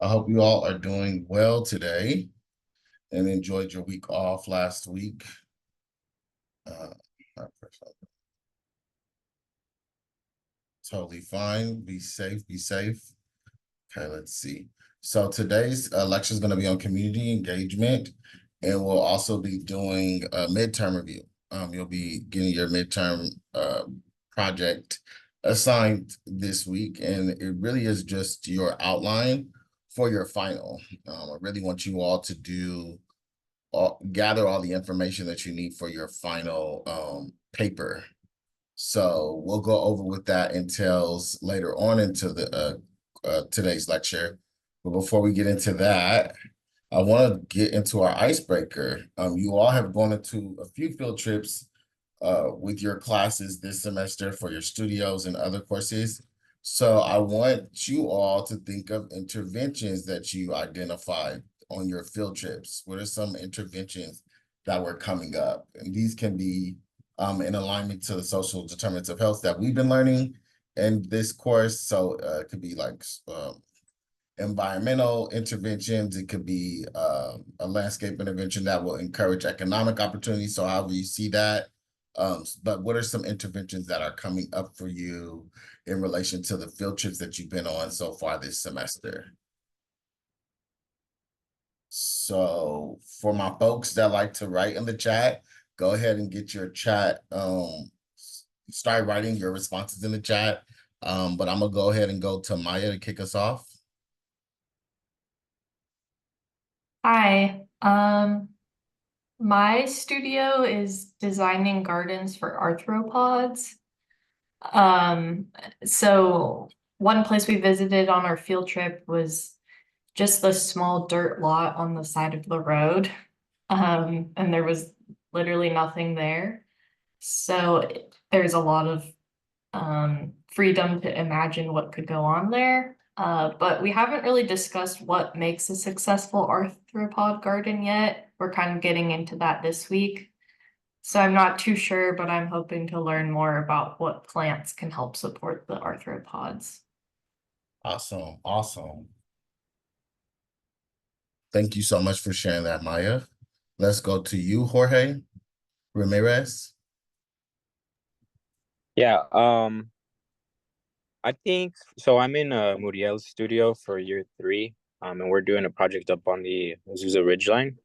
I hope you all are doing well today and enjoyed your week off last week. Uh, totally fine. Be safe, be safe. Okay, let's see. So today's lecture is going to be on community engagement, and we'll also be doing a midterm review. You'll be getting your midterm project assigned this week, and it really is just your outline for your final. I really want you all to gather all the information that you need for your final paper. So we'll go over what that entails later on into the today's lecture. But before we get into that, I want to get into our icebreaker. You all have gone into a few field trips with your classes this semester for your studios and other courses. So I want you all to think of interventions that you identified on your field trips. What are some interventions that were coming up? And these can be in alignment to the social determinants of health that we've been learning in this course. So it could be like environmental interventions. It could be a landscape intervention that will encourage economic opportunities. So however you see that. But what are some interventions that are coming up for you in relation to the field trips that you've been on so far this semester? So for my folks that like to write in the chat, go ahead and get your chat, start writing your responses in the chat. But I'm gonna go ahead and go to Maya to kick us off. Hi, my studio is designing gardens for arthropods. So one place we visited on our field trip was just the small dirt lot on the side of the road. And there was literally nothing there. So there's a lot of freedom to imagine what could go on there. But we haven't really discussed what makes a successful arthropod garden yet. We're kind of getting into that this week. So I'm not too sure, but I'm hoping to learn more about what plants can help support the arthropods. Awesome, awesome. Thank you so much for sharing that, Maya. Let's go to you, Jorge Ramirez. Yeah, I think so. I'm in Muriel's studio for year 3, and we're doing a project up on the Azusa Ridgeline.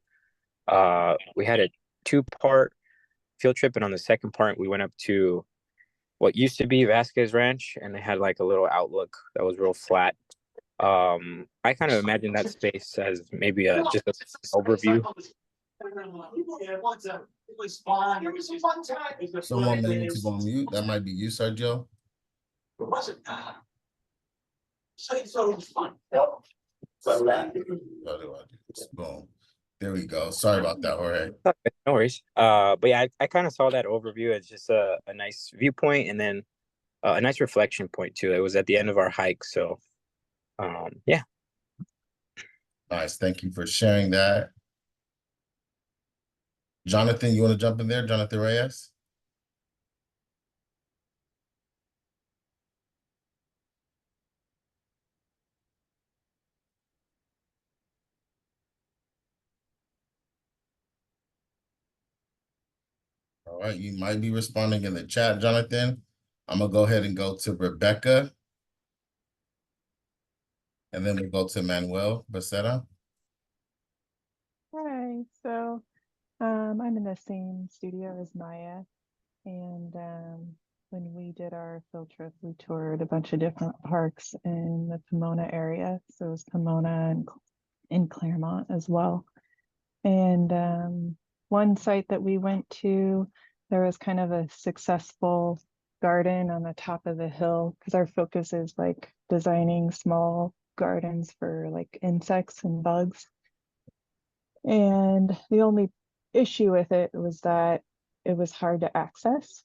We had a 2-part field trip, and on the second part, we went up to what used to be Vasquez Ranch, and they had like a little outlook that was real flat. I kind of imagine that space as maybe just an overview. Someone may need to go on mute. That might be you, Sergio. Boom. There we go. Sorry about that, Jorge. No worries. But yeah, I kind of saw that overview as just a nice viewpoint, and then a nice reflection point too. It was at the end of our hike, so yeah. Nice. Thank you for sharing that. Jonathan, you want to jump in there? Jonathan Reyes? All right, you might be responding in the chat, Jonathan. I'm gonna go ahead and go to Rebecca. And then we'll go to Manuel Becerra. Hi, so I'm in the same studio as Maya, and when we did our field trip, we toured a bunch of different parks in the Pomona area. So it was Pomona and in Claremont as well. And one site that we went to, there was kind of a successful garden on the top of the hill, because our focus is like designing small gardens for like insects and bugs. And the only issue with it was that it was hard to access.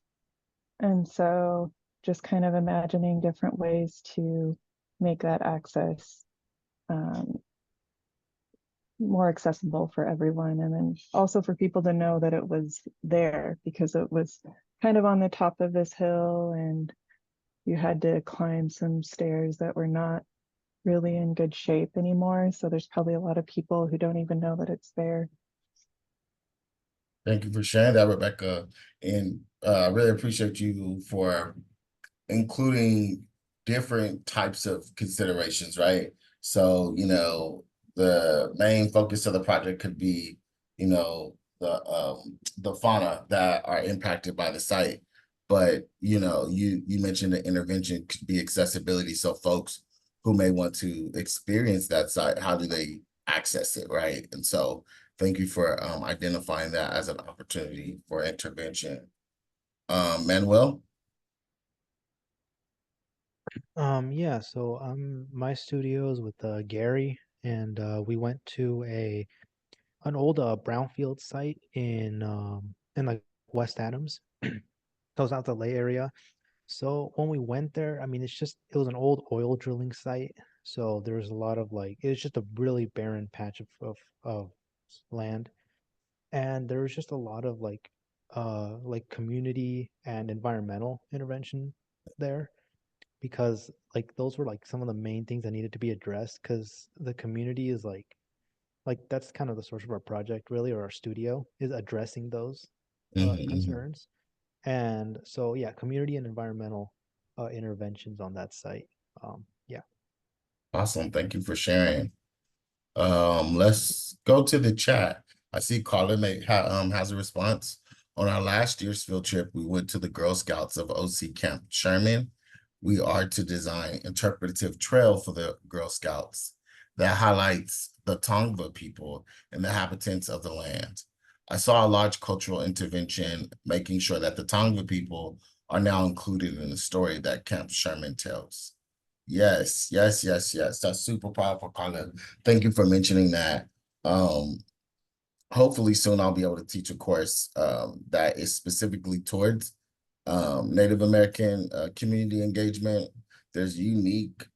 And so just kind of imagining different ways to make that access more accessible for everyone. And then also for people to know that it was there, because it was kind of on the top of this hill and you had to climb some stairs that were not really in good shape anymore. So there's probably a lot of people who don't even know that it's there. Thank you for sharing that, Rebecca. And I really appreciate you for including different types of considerations, right? So, the main focus of the project could be, the fauna that are impacted by the site. But, you mentioned the intervention could be accessibility. So folks who may want to experience that site, how do they access it, right? And so thank you for identifying that as an opportunity for intervention. Manuel? Yeah, so my studio is with Gary, and we went to an old brownfield site in like West Adams. So it's out the Lay area. So when we went there, I mean, it was an old oil drilling site. So there was a lot of like, it was just a really barren patch of land. And there was just a lot of like community and environmental intervention there because like those were like some of the main things that needed to be addressed because the community is like that's kind of the source of our project really, or our studio is addressing those Mhm. concerns. And so yeah, community and environmental interventions on that site. Yeah. Awesome. Thank you for sharing. Let's go to the chat. I see Colin has a response. On our last year's field trip, we went to the Girl Scouts of OC Camp Sherman. We are to design interpretive trail for the Girl Scouts that highlights the Tongva people and the inhabitants of the land. I saw a large cultural intervention, making sure that the Tongva people are now included in the story that Camp Sherman tells. Yes, yes, yes, yes. That's super powerful, Colin. Thank you for mentioning that. Um, Hopefully soon I'll be able to teach a course that is specifically towards Native American community engagement. There's unique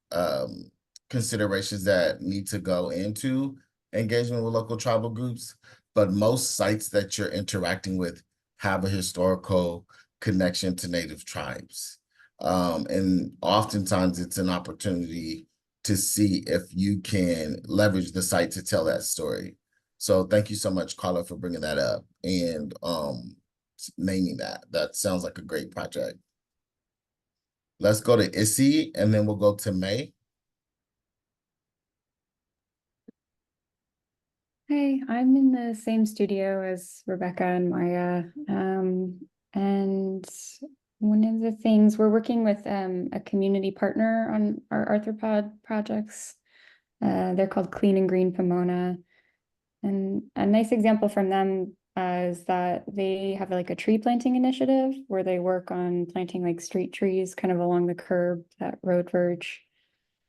considerations that need to go into engagement with local tribal groups, but most sites that you're interacting with have a historical connection to Native tribes. And oftentimes it's an opportunity to see if you can leverage the site to tell that story. So thank you so much, Carla, for bringing that up and naming that. That sounds like a great project. Let's go to Issy and then we'll go to May. Hey, I'm in the same studio as Rebecca and Maya. And one of the things we're working with a community partner on our arthropod projects. They're called Clean and Green Pomona. And a nice example from them is that they have like a tree planting initiative where they work on planting like street trees kind of along the curb, that road verge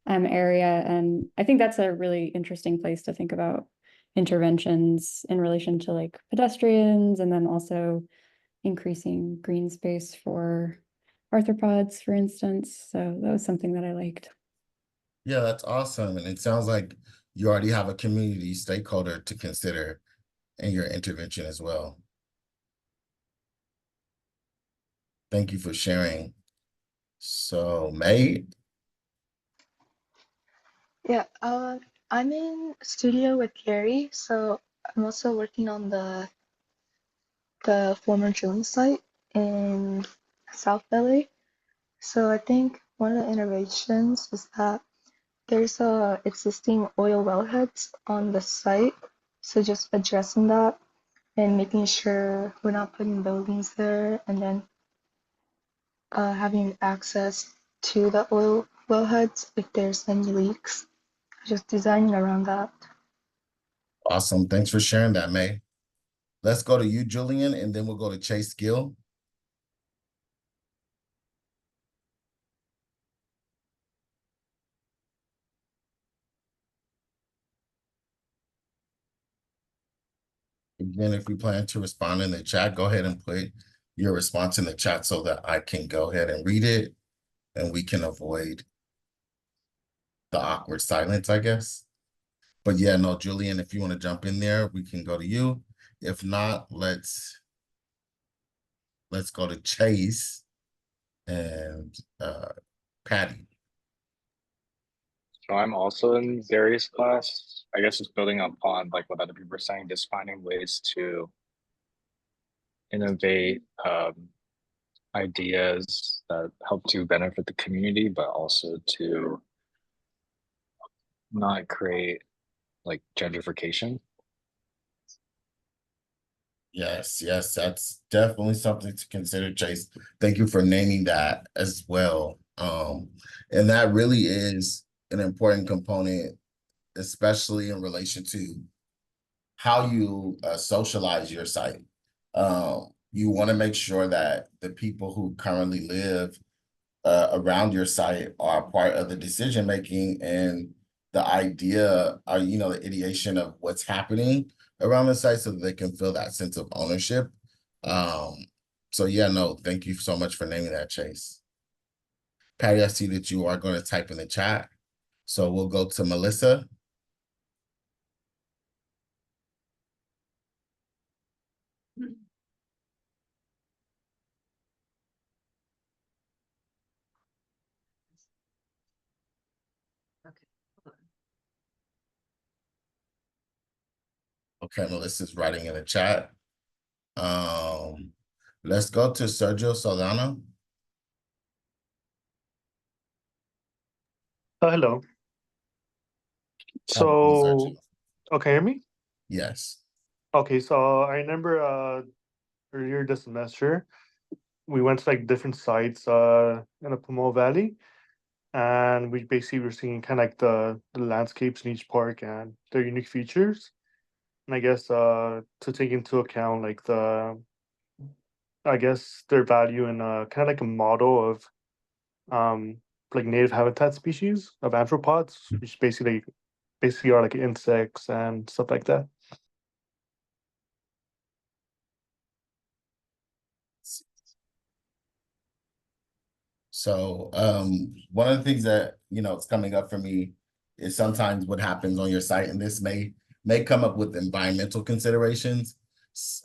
area. And I think that's a really interesting place to think about interventions in relation to like pedestrians and then also increasing green space for arthropods, for instance. So that was something that I liked. Yeah, that's awesome. And it sounds like you already have a community stakeholder to consider in your intervention as well. Thank you for sharing. So, May? Yeah, I'm in studio with Gary, so I'm also working on the former drilling site in South LA. So I think one of the innovations is that there's existing oil wellheads on the site. So just addressing that and making sure we're not putting buildings there, and then having access to the oil wellheads if there's any leaks. Just designing around that. Awesome. Thanks for sharing that, May. Let's go to you, Julian, and then we'll go to Chase Gill. Again, if we plan to respond in the chat, go ahead and put your response in the chat so that I can go ahead and read it and we can avoid the awkward silence, I guess. But yeah, no, Julian, if you want to jump in there, we can go to you. If not, let's go to Chase and Patty. So I'm also in Gary's class. I guess it's building upon like what other people are saying, just finding ways to innovate ideas that help to benefit the community, but also to not create like gentrification. Yes, yes, that's definitely something to consider, Chase. Thank you for naming that as well. And that really is an important component, especially in relation to how you socialize your site. You want to make sure that the people who currently live around your site are part of the decision making and the idea, the ideation of what's happening around the site, so that they can feel that sense of ownership. So yeah, no, thank you so much for naming that, Chase. Patty, I see that you are going to type in the chat, so we'll go to Melissa. Okay, Melissa's writing in the chat. Let's go to Sergio Solano. Hello. Hello, So, Sergio. okay, hear me? Yes. Okay, so I remember earlier this semester we went to like different sites in the Pomona Valley, and we basically were seeing kind of like the landscapes in each park and their unique features. And I guess to take into account like I guess their value in kind of like a model of um like native habitat species of arthropods, which basically are like insects and stuff like that. So one of the things that is coming up for me is sometimes what happens on your site, and this may come up with environmental considerations.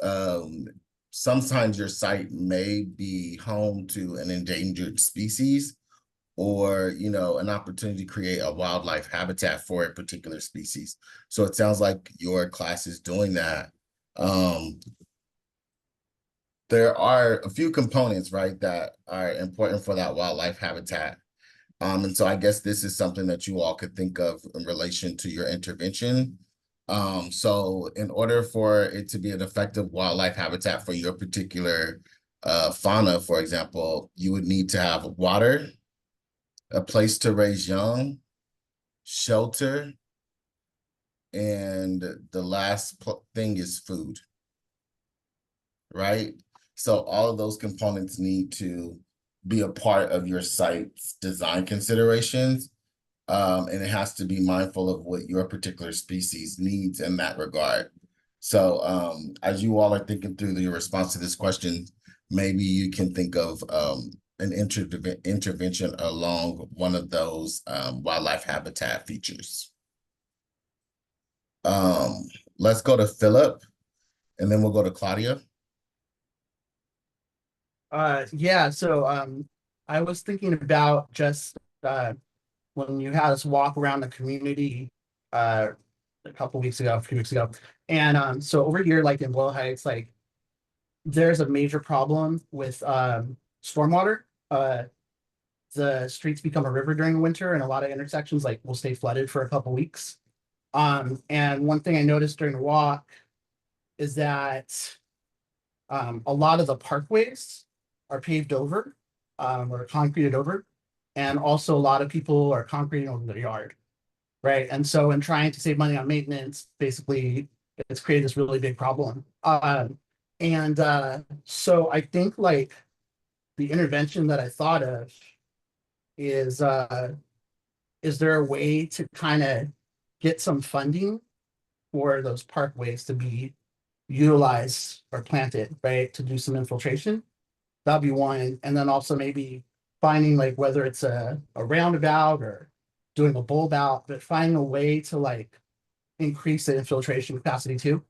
Um, Sometimes your site may be home to an endangered species, or an opportunity to create a wildlife habitat for a particular species. So it sounds like your class is doing that. There are a few components, right, that are important for that wildlife habitat. And so I guess this is something that you all could think of in relation to your intervention. So in order for it to be an effective wildlife habitat for your particular fauna, for example, you would need to have water, a place to raise young, shelter, and the last thing is food, right? So all of those components need to be a part of your site's design considerations. And it has to be mindful of what your particular species needs in that regard. So as you all are thinking through your response to this question, maybe you can think of an intervention along one of those wildlife habitat features. Let's go to Philip, and then we'll go to Claudia. Yeah, so I was thinking about just when you had us walk around the community a few weeks ago. And so over here, like in Blow Heights, like there's a major problem with stormwater. The streets become a river during the winter, and a lot of intersections like will stay flooded for a couple weeks. And one thing I noticed during the walk is that a lot of the parkways are paved over or concreted over. And also a lot of people are concreting over their yard, right? And so in trying to save money on maintenance, basically it's created this really big problem. So I think like the intervention that I thought of is there a way to kind of get some funding for those parkways to be utilized or planted, right? To do some infiltration? That'd be one. And then also maybe finding like whether it's a roundabout or doing a bulb out, but finding a way to like increase the infiltration capacity too.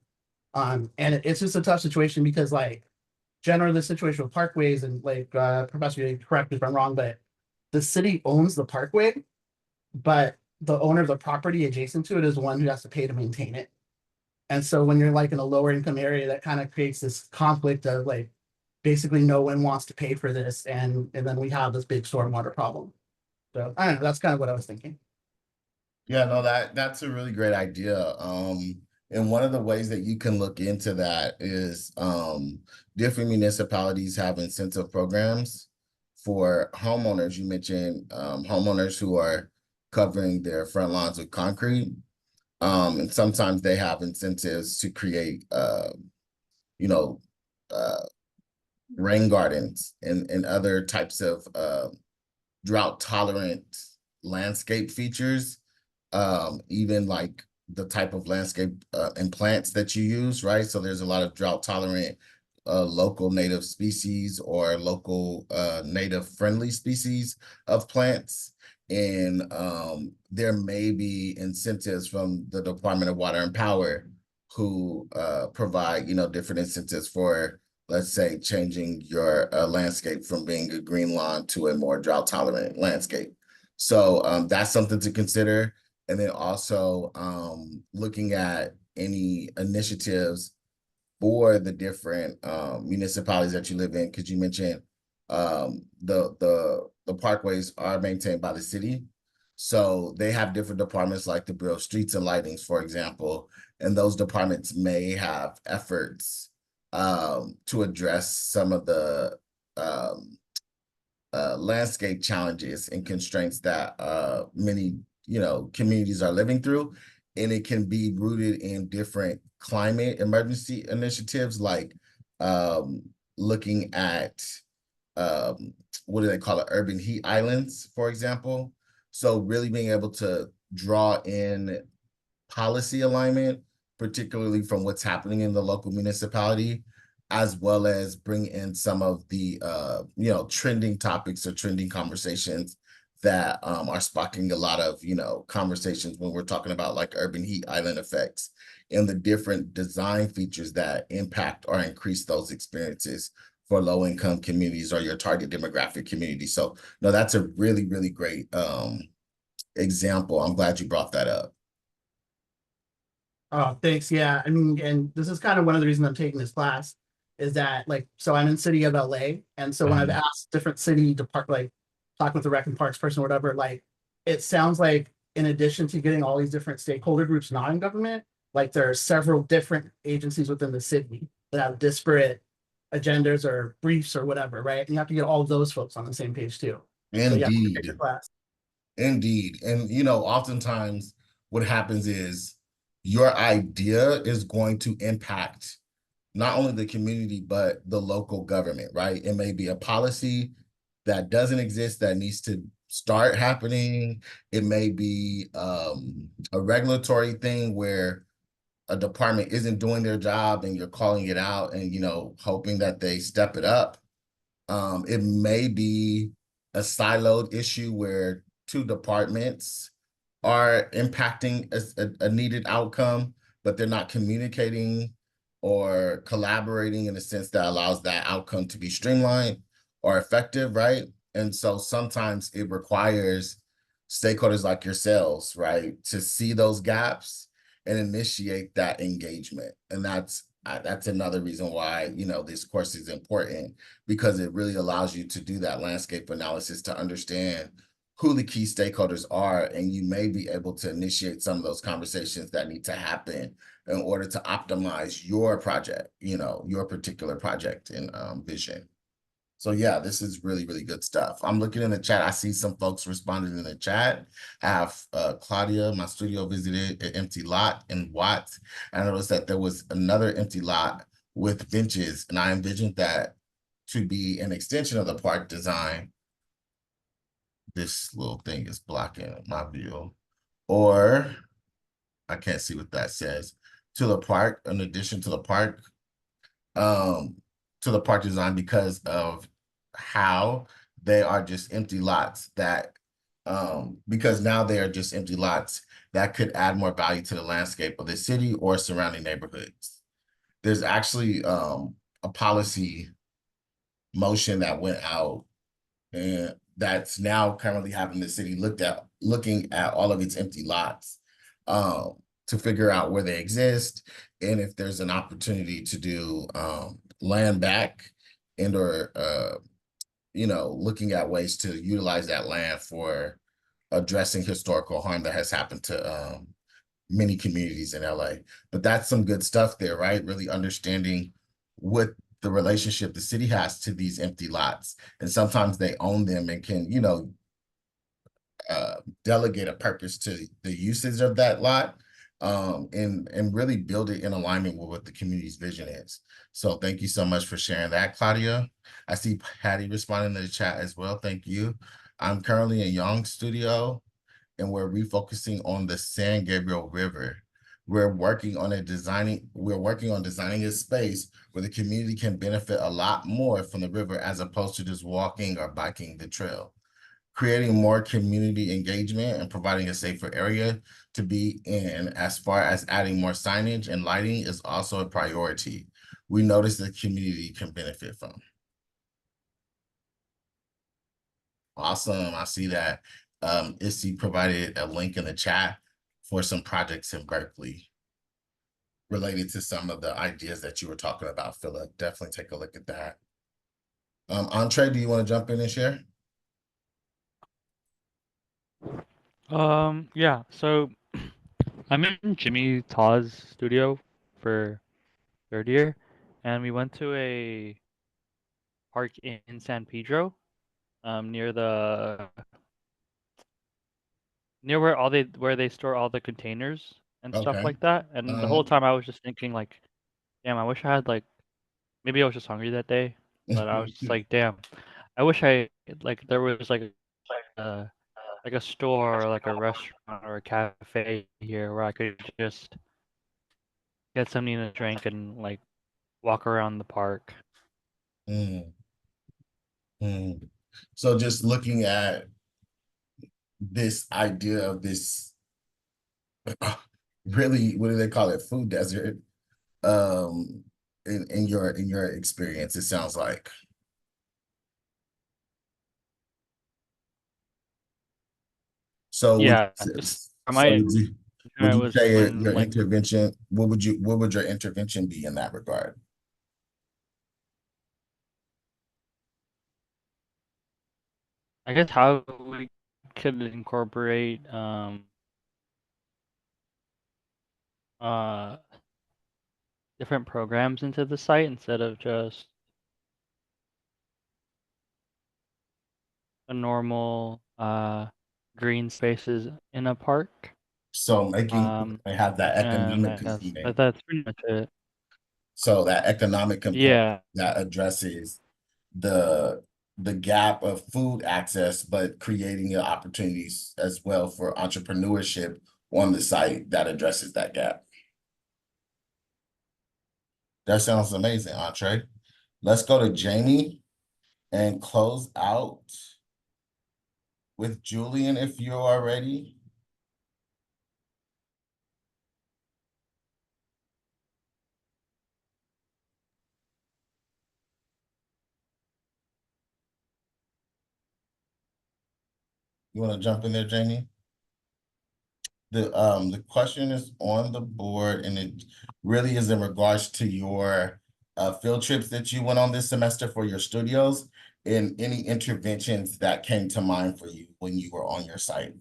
And it's just a tough situation because like generally the situation with parkways and like Professor, you correct me if I'm wrong, but the city owns the parkway, but the owner of the property adjacent to it is the one who has to pay to maintain it. And so when you're like in a lower income area, that kind of creates this conflict of like, basically no one wants to pay for this, and then we have this big stormwater problem. So I don't know, that's kind of what I was thinking. Yeah, no, that's a really great idea. And one of the ways that you can look into that is different municipalities have incentive programs for homeowners. You mentioned homeowners who are covering their front lawns with concrete. And sometimes they have incentives to create you know, rain gardens and other types of drought tolerant landscape features, even like the type of landscape and plants that you use, right? So there's a lot of drought tolerant local native species or local native friendly species of plants. And there may be incentives from the Department of Water and Power who provide, different incentives for, let's say, changing your landscape from being a green lawn to a more drought tolerant landscape. So that's something to consider. And then also looking at any initiatives for the different municipalities that you live in, because you mentioned the parkways are maintained by the city. So they have different departments like the Bureau of Streets and Lightings, for example, and those departments may have efforts to address some of the landscape challenges and constraints that many communities are living through. And it can be rooted in different climate emergency initiatives, like looking at what do they call it, urban heat islands, for example. So really being able to draw in policy alignment, particularly from what's happening in the local municipality, as well as bring in some of the trending topics or trending conversations that are sparking a lot of conversations when we're talking about like urban heat island effects and the different design features that impact or increase those experiences for low-income communities or your target demographic community. So no, that's a really, really great example. I'm glad you brought that up. Oh, thanks. Yeah, I mean, and this is kind of one of the reasons I'm taking this class is that so I'm in city of LA. And so when I've asked different city talking with the rec and parks person or whatever, it sounds like in addition to getting all these different stakeholder groups not in government, there are several different agencies within the city that have disparate agendas or briefs or whatever, right? And you have to get all of those folks on the same page too. Indeed. So, yeah, class. Indeed. And oftentimes what happens is your idea is going to impact not only the community, but the local government, right? It may be a policy that doesn't exist that needs to start happening. It may be a regulatory thing where a department isn't doing their job and you're calling it out and, hoping that they step it up. It may be a siloed issue where two departments are impacting a needed outcome, but they're not communicating or collaborating in a sense that allows that outcome to be streamlined or effective, right? And so sometimes it requires stakeholders like yourselves, right, to see those gaps and initiate that engagement. And that's another reason why, this course is important, because it really allows you to do that landscape analysis to understand who the key stakeholders are, and you may be able to initiate some of those conversations that need to happen in order to optimize your project, your particular project and vision. So yeah, this is really, really good stuff. I'm looking in the chat. I see some folks responding in the chat. I have Claudia, my studio visited an empty lot in Watts. I noticed that there was another empty lot with benches, and I envisioned that to be an extension of the park design. This little thing is blocking my view. Or I can't see what that says. To the park, in addition to the park design, because of how they are just empty lots that because now they are just empty lots that could add more value to the landscape of the city or surrounding neighborhoods. There's actually a policy motion that went out, and that's now currently having the city looking at all of its empty lots to figure out where they exist and if there's an opportunity to do land back and or looking at ways to utilize that land for addressing historical harm that has happened to many communities in LA. But that's some good stuff there, right? Really understanding what the relationship the city has to these empty lots. And sometimes they own them and can, delegate a purpose to the usage of that lot and really build it in alignment with what the community's vision is. So thank you so much for sharing that, Claudia. I see Patty responding to the chat as well. Thank you. I'm currently in Young Studio and we're refocusing on the San Gabriel River. We're working on designing a space where the community can benefit a lot more from the river as opposed to just walking or biking the trail. Creating more community engagement and providing a safer area to be in, as far as adding more signage and lighting, is also a priority. We notice the community can benefit from. Awesome. I see that Issy provided a link in the chat for some projects in Berkeley related to some of the ideas that you were talking about, Philip. Definitely take a look at that. Entree, do you want to jump in and share? Yeah, so I'm in Jimmy Taw's studio for third year, and we went to a park in San Pedro, near where they store all the containers and stuff Okay. like that. And the whole time I was just thinking like, damn, I wish I had like, maybe I was just hungry that day, but I was just like, damn, I wish there was a like a store or like a restaurant or a cafe here where I could just get something to drink and like walk around the park. Mm. So just looking at this idea of this really, what do they call it? Food desert. In your experience, it sounds like. So Yeah, my would you was say when your like intervention, what would your intervention be in that regard? I guess how we could incorporate uh different programs into the site instead of just a normal green spaces in a park. So making they have that And economic component. that's pretty much it. So that economic component Yeah. that addresses the gap of food access, but creating the opportunities as well for entrepreneurship on the site that addresses that gap. That sounds amazing, Entree. Let's go to Jamie and close out with Julian if you are ready. You want to jump in there, Jamie? The question is on the board, and it really is in regards to your field trips that you went on this semester for your studios and any interventions that came to mind for you when you were on your site.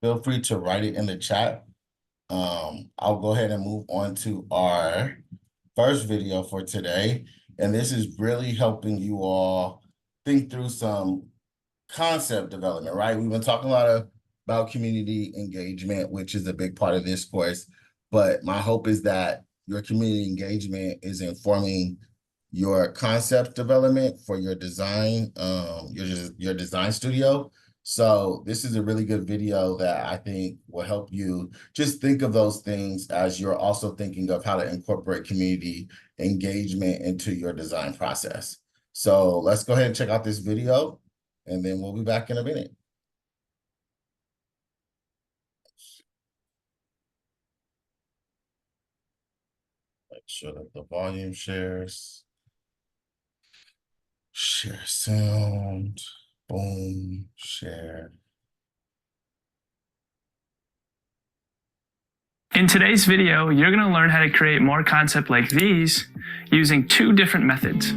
Feel free to write it in the chat. I'll go ahead and move on to our first video for today. And this is really helping you all think through some concept development, right? We've been talking a lot about community engagement, which is a big part of this course. But my hope is that your community engagement is informing your concept development for your design, your design studio. So this is a really good video that I think will help you just think of those things as you're also thinking of how to incorporate community engagement into your design process. So let's go ahead and check out this video and then we'll be back in a minute. Make sure that the volume shares. Share sound, boom, share. In today's video, you're going to learn how to create more concepts like these using 2 different methods.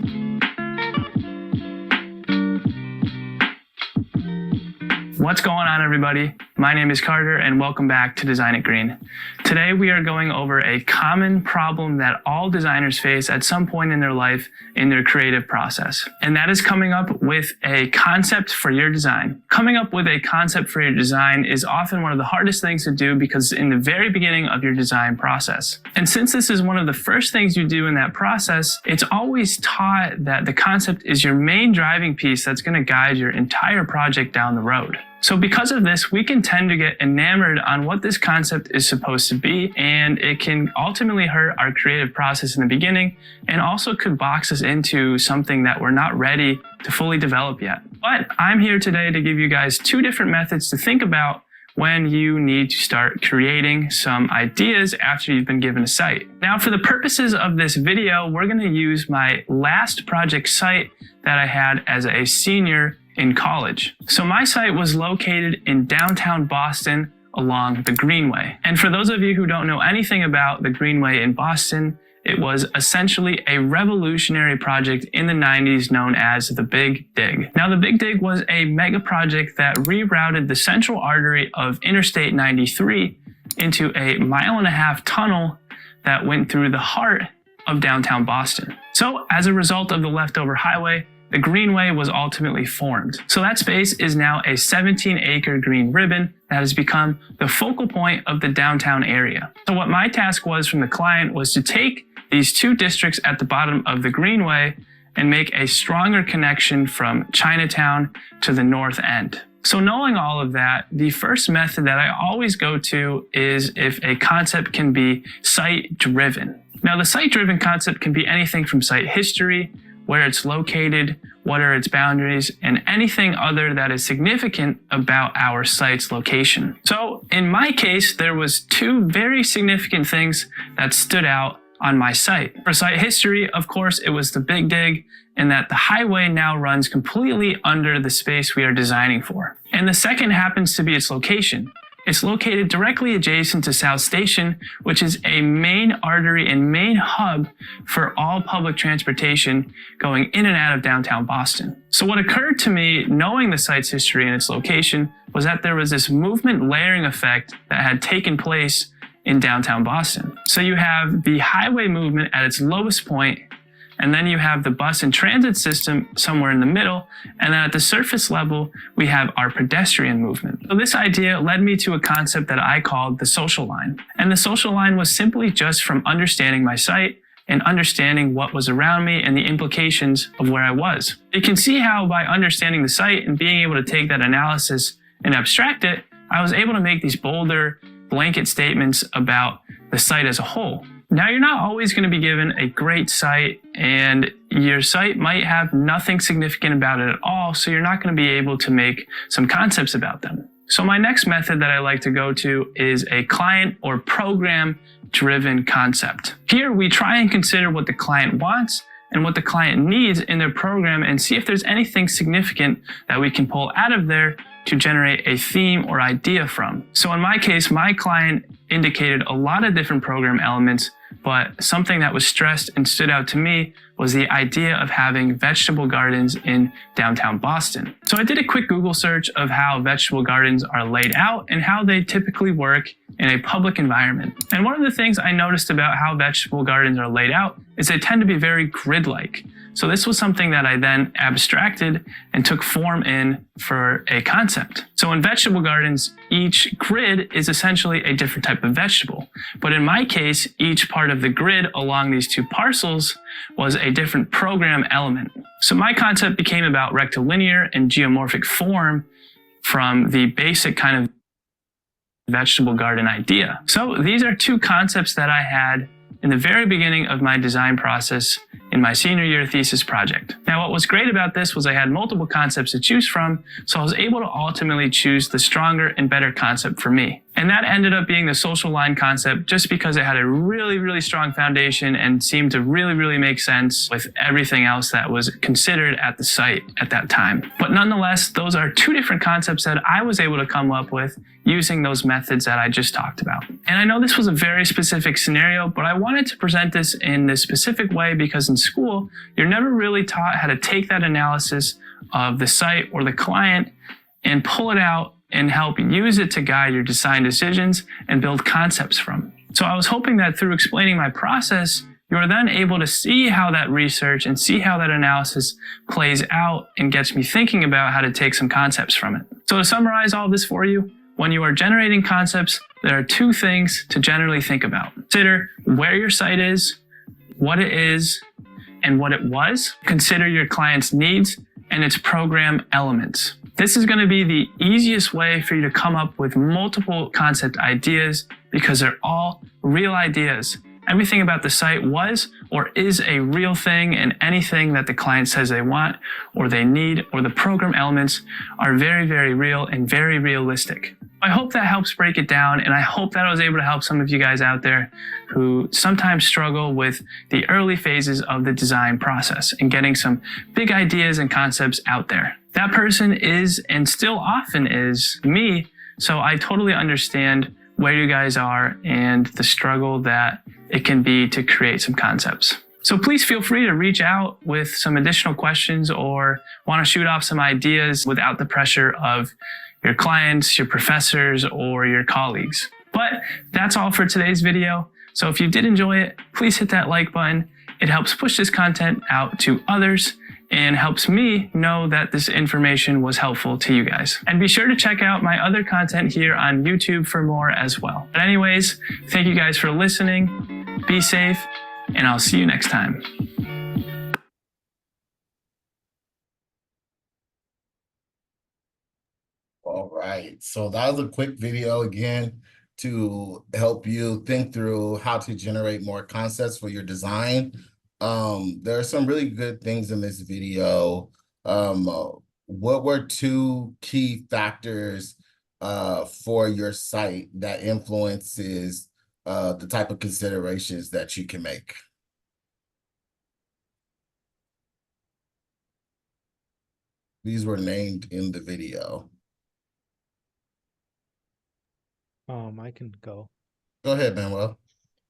What's going on, everybody? My name is Carter and welcome back to Design It Green. Today we are going over a common problem that all designers face at some point in their life in their creative process. And that is coming up with a concept for your design. Coming up with a concept for your design is often one of the hardest things to do because it's in the very beginning of your design process. And since this is one of the first things you do in that process, it's always taught that the concept is your main driving piece that's going to guide your entire project down the road. So because of this, we can tend to get enamored on what this concept is supposed to be, and it can ultimately hurt our creative process in the beginning and also could box us into something that we're not ready to fully develop yet. But I'm here today to give you guys 2 different methods to think about when you need to start creating some ideas after you've been given a site. Now, for the purposes of this video, we're going to use my last project site that I had as a senior in college. So my site was located in downtown Boston along the Greenway. And for those of you who don't know anything about the Greenway in Boston, it was essentially a revolutionary project in the 90s known as the Big Dig. Now, the Big Dig was a mega project that rerouted the central artery of Interstate 93 into a 1.5-mile tunnel that went through the heart of downtown Boston. So as a result of the leftover highway, the Greenway was ultimately formed. So that space is now a 17-acre green ribbon that has become the focal point of the downtown area. So what my task was from the client was to take these 2 districts at the bottom of the Greenway and make a stronger connection from Chinatown to the north end. So knowing all of that, the first method that I always go to is if a concept can be site-driven. Now, the site-driven concept can be anything from site history, where it's located, what are its boundaries, and anything other that is significant about our site's location. So in my case, there was 2 very significant things that stood out on my site. For site history, of course, it was the Big Dig, and that the highway now runs completely under the space we are designing for. And the second happens to be its location. It's located directly adjacent to South Station, which is a main artery and main hub for all public transportation going in and out of downtown Boston. So what occurred to me, knowing the site's history and its location, was that there was this movement layering effect that had taken place in downtown Boston. So you have the highway movement at its lowest point, and then you have the bus and transit system somewhere in the middle. And then at the surface level, we have our pedestrian movement. So this idea led me to a concept that I called the social line. And the social line was simply just from understanding my site and understanding what was around me and the implications of where I was. You can see how by understanding the site and being able to take that analysis and abstract it, I was able to make these bolder blanket statements about the site as a whole. Now, you're not always going to be given a great site, and your site might have nothing significant about it at all, so you're not going to be able to make some concepts about them. So my next method that I like to go to is a client or program-driven concept. Here, we try and consider what the client wants and what the client needs in their program and see if there's anything significant that we can pull out of there to generate a theme or idea from. So in my case, my client indicated a lot of different program elements, but something that was stressed and stood out to me was the idea of having vegetable gardens in downtown Boston. So I did a quick Google search of how vegetable gardens are laid out and how they typically work in a public environment. And one of the things I noticed about how vegetable gardens are laid out is they tend to be very grid-like. So this was something that I then abstracted and took form in for a concept. So in vegetable gardens, each grid is essentially a different type of vegetable. But in my case, each part of the grid along these 2 parcels was a different program element. So my concept became about rectilinear and geomorphic form from the basic kind of vegetable garden idea. So these are 2 concepts that I had in the very beginning of my design process in my senior year thesis project. Now, what was great about this was I had multiple concepts to choose from, so I was able to ultimately choose the stronger and better concept for me. And that ended up being the social line concept just because it had a really, really strong foundation and seemed to really, really make sense with everything else that was considered at the site at that time. But nonetheless, those are two different concepts that I was able to come up with using those methods that I just talked about. And I know this was a very specific scenario, but I wanted to present this in this specific way because in school, you're never really taught how to take that analysis of the site or the client and pull it out and help use it to guide your design decisions and build concepts from. So I was hoping that through explaining my process, you are then able to see how that research and see how that analysis plays out and gets me thinking about how to take some concepts from it. So to summarize all of this for you, when you are generating concepts, there are two things to generally think about. Consider where your site is, what it is, and what it was. Consider your client's needs and its program elements. This is going to be the easiest way for you to come up with multiple concept ideas because they're all real ideas. Everything about the site was or is a real thing, and anything that the client says they want or they need or the program elements are very, very real and very realistic. I hope that helps break it down, and I hope that I was able to help some of you guys out there who sometimes struggle with the early phases of the design process and getting some big ideas and concepts out there. That person is, and still often is, me, so I totally understand where you guys are and the struggle that it can be to create some concepts. So please feel free to reach out with some additional questions or want to shoot off some ideas without the pressure of your clients, your professors, or your colleagues. But that's all for today's video. So if you did enjoy it, please hit that like button. It helps push this content out to others and helps me know that this information was helpful to you guys. And be sure to check out my other content here on YouTube for more as well. But anyways, thank you guys for listening. Be safe, and I'll see you next time. All right, so that was a quick video again to help you think through how to generate more concepts for your design. There are some really good things in this video. What were two key factors for your site that influences the type of considerations that you can make? These were named in the video. I can go. Go ahead, Manuel.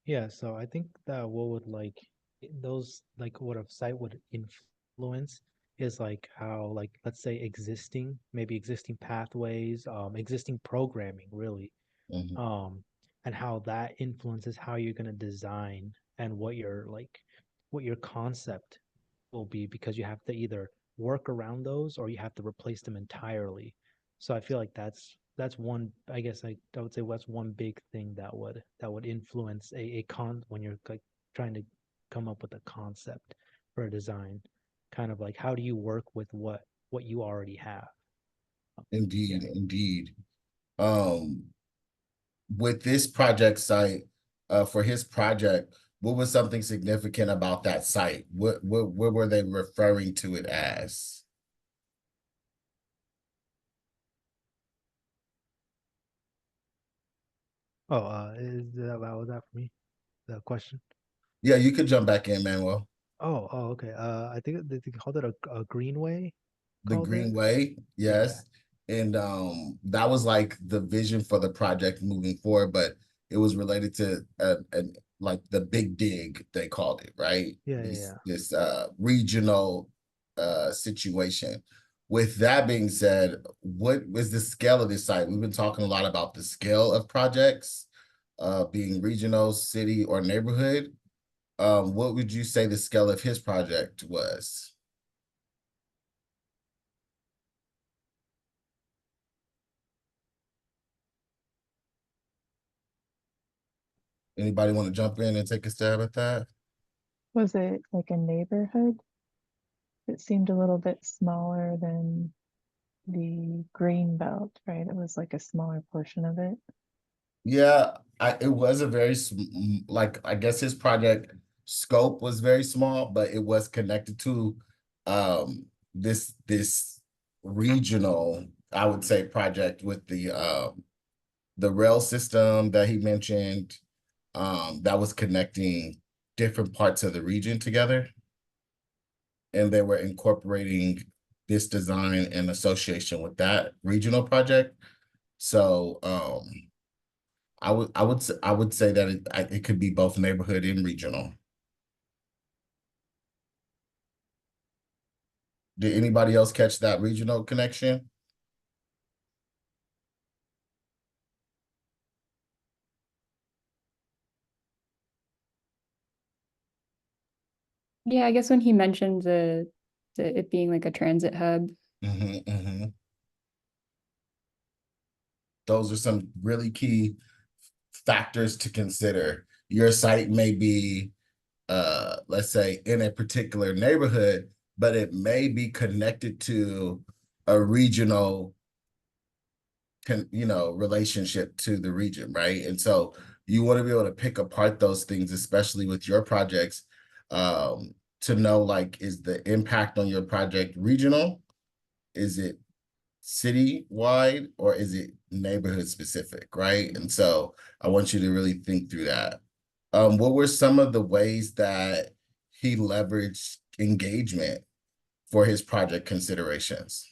Yeah, so I think that what would those what a site would influence is how let's say maybe existing pathways, existing programming really, Mhm. and how that influences how you're gonna design and what your concept will be, because you have to either work around those or you have to replace them entirely. So I feel like that's one, I guess I would say that's one big thing that would influence when you're trying to come up with a concept for a design, kind of how do you work with what you already have. Indeed, indeed. With this project site, for his project, what was something significant about that site? What were they referring to it as? Oh, was that for me? The question? Yeah, you could jump back in, Manuel. Oh, okay. I think they called it a greenway. The Greenway, yes. And that was like the vision for the project moving forward, but it was related to like the big dig, they called it, right? This regional situation. With that being said, what was the scale of this site? We've been talking a lot about the scale of projects being regional, city, or neighborhood. What would you say the scale of his project was? Anybody want to jump in and take a stab at that? Was it like a neighborhood? It seemed a little bit smaller than the green belt, right? It was like a smaller portion of it. Yeah, it was a very I guess his project scope was very small, but it was connected to this regional, I would say, project with the rail system that he mentioned, that was connecting different parts of the region together. And they were incorporating this design in association with that regional project. So I would say that it could be both neighborhood and regional. Did anybody else catch that regional connection? Yeah, I guess when he mentioned the it being like a transit hub. Those are some really key factors to consider. Your site may be, let's say, in a particular neighborhood, but it may be connected to a regional relationship to the region, right? And so you want to be able to pick apart those things, especially with your projects, to know, like, is the impact on your project regional? Is it city-wide, or is it neighborhood specific, right? And so I want you to really think through that. What were some of the ways that he leveraged engagement for his project considerations?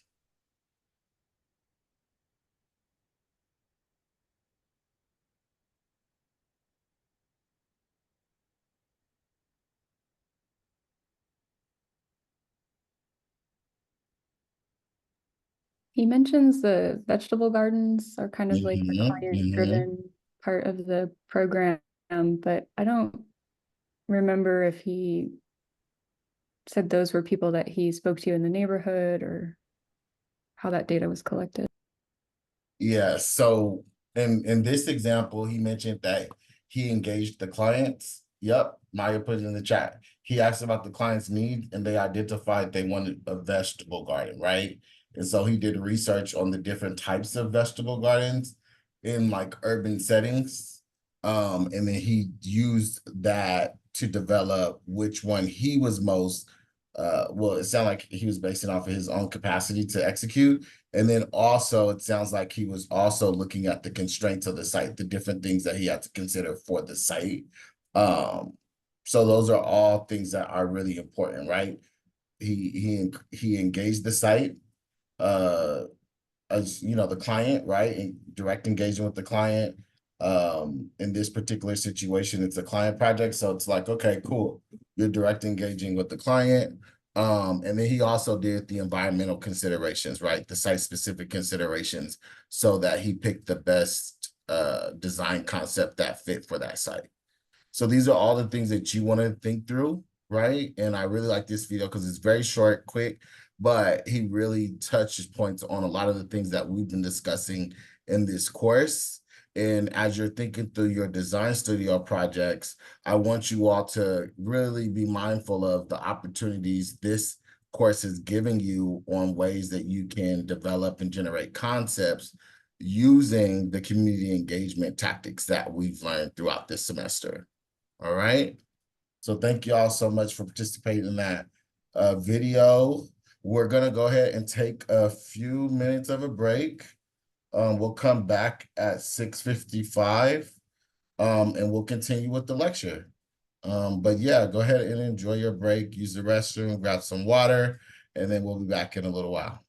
He mentions the vegetable gardens are kind of like the client-driven part of the program, but I don't remember if he said those were people that he spoke to in the neighborhood or how that data was collected. Yeah, so in this example, he mentioned that he engaged the clients. Yep, Maya put it in the chat. He asked about the client's need, and they identified they wanted a vegetable garden, right? And so he did research on the different types of vegetable gardens in like urban settings. And then he used that to develop which one he was most, well, it sounded like he was basing off of his own capacity to execute. And then also, it sounds like he was also looking at the constraints of the site, the different things that he had to consider for the site. So those are all things that are really important, right? He engaged the site, as the client, right? And direct engagement with the client. In this particular situation, it's a client project. So it's like, okay, cool. You're direct engaging with the client. And then he also did the environmental considerations, right? The site-specific considerations, so that he picked the best design concept that fit for that site. So these are all the things that you want to think through, right? And I really like this video because it's very short, quick, but he really touches points on a lot of the things that we've been discussing in this course. And as you're thinking through your design studio projects, I want you all to really be mindful of the opportunities this course is giving you on ways that you can develop and generate concepts using the community engagement tactics that we've learned throughout this semester. All right. So thank you all so much for participating in that video. We're going to go ahead and take a few minutes of a break. We'll come back at 6:55, and we'll continue with the lecture. But yeah, go ahead and enjoy your break. Use the restroom, grab some water, and then we'll be back in a little while.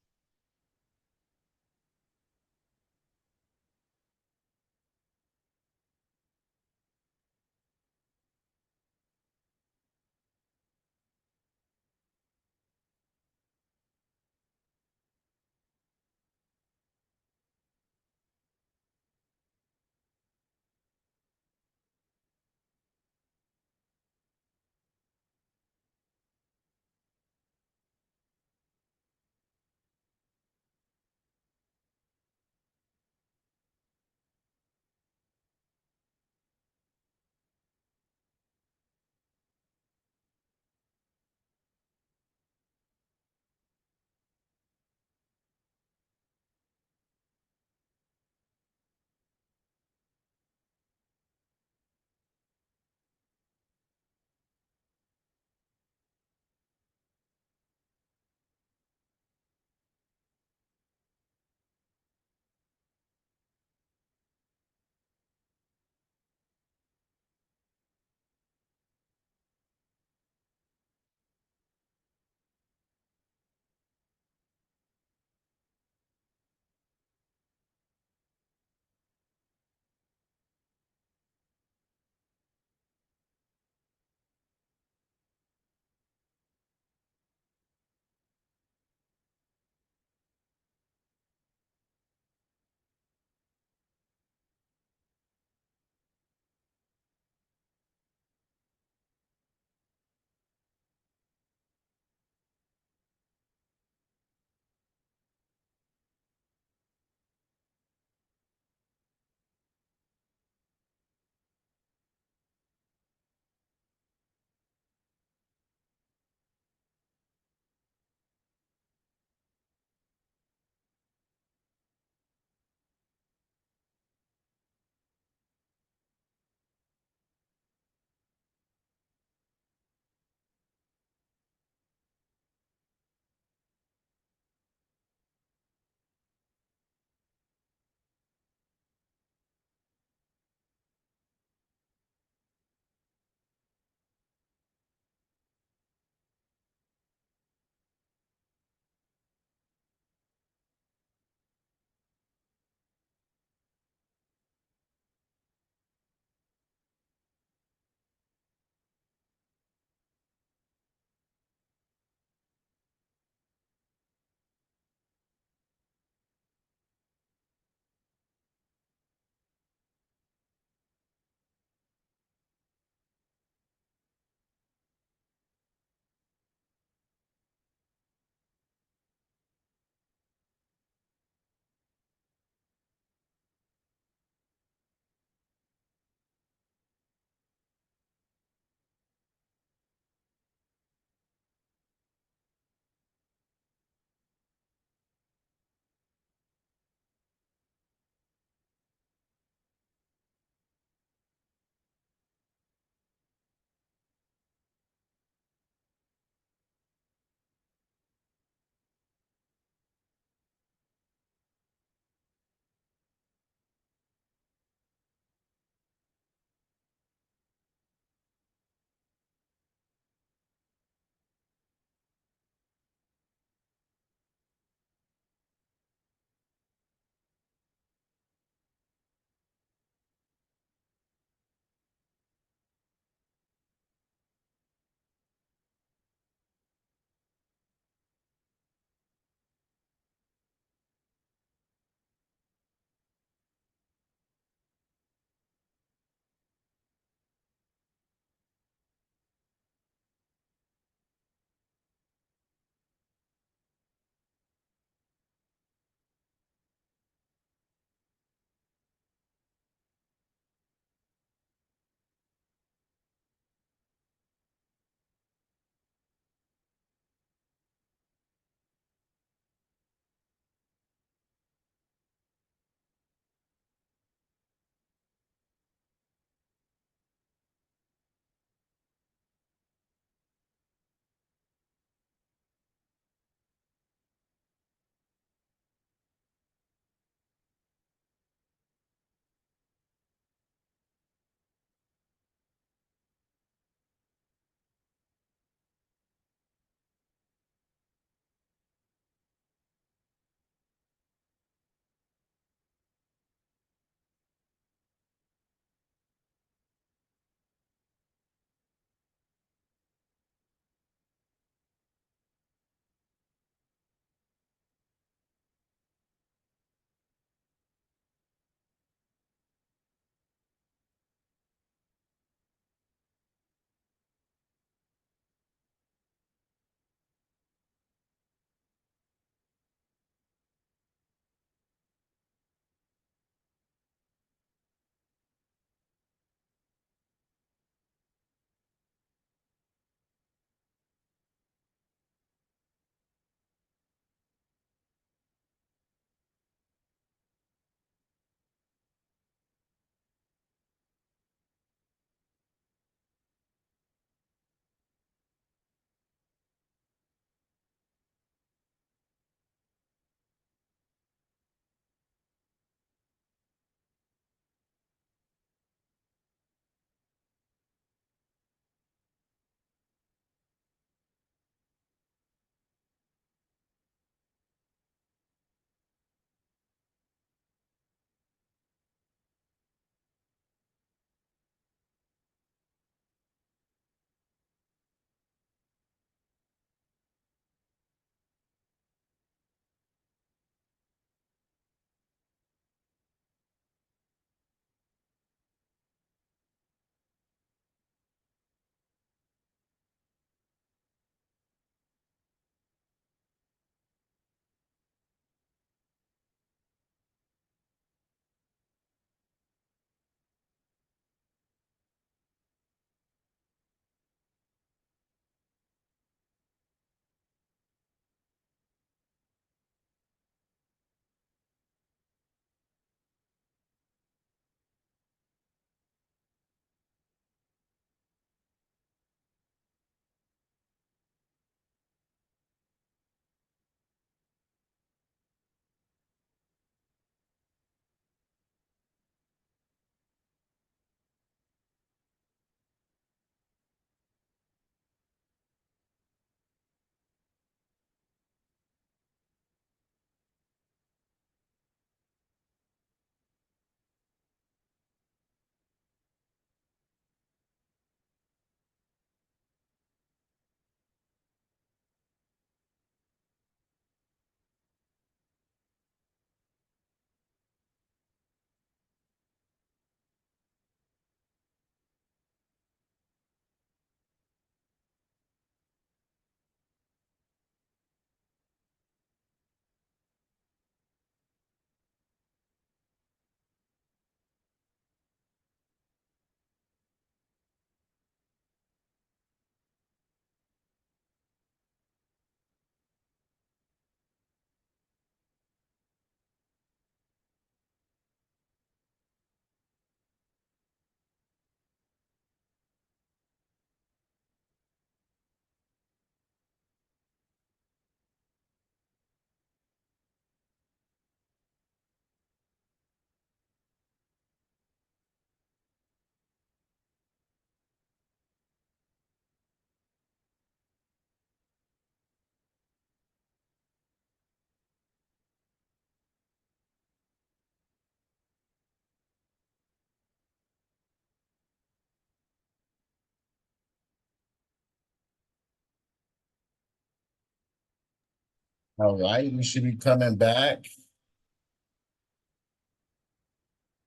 All right, we should be coming back.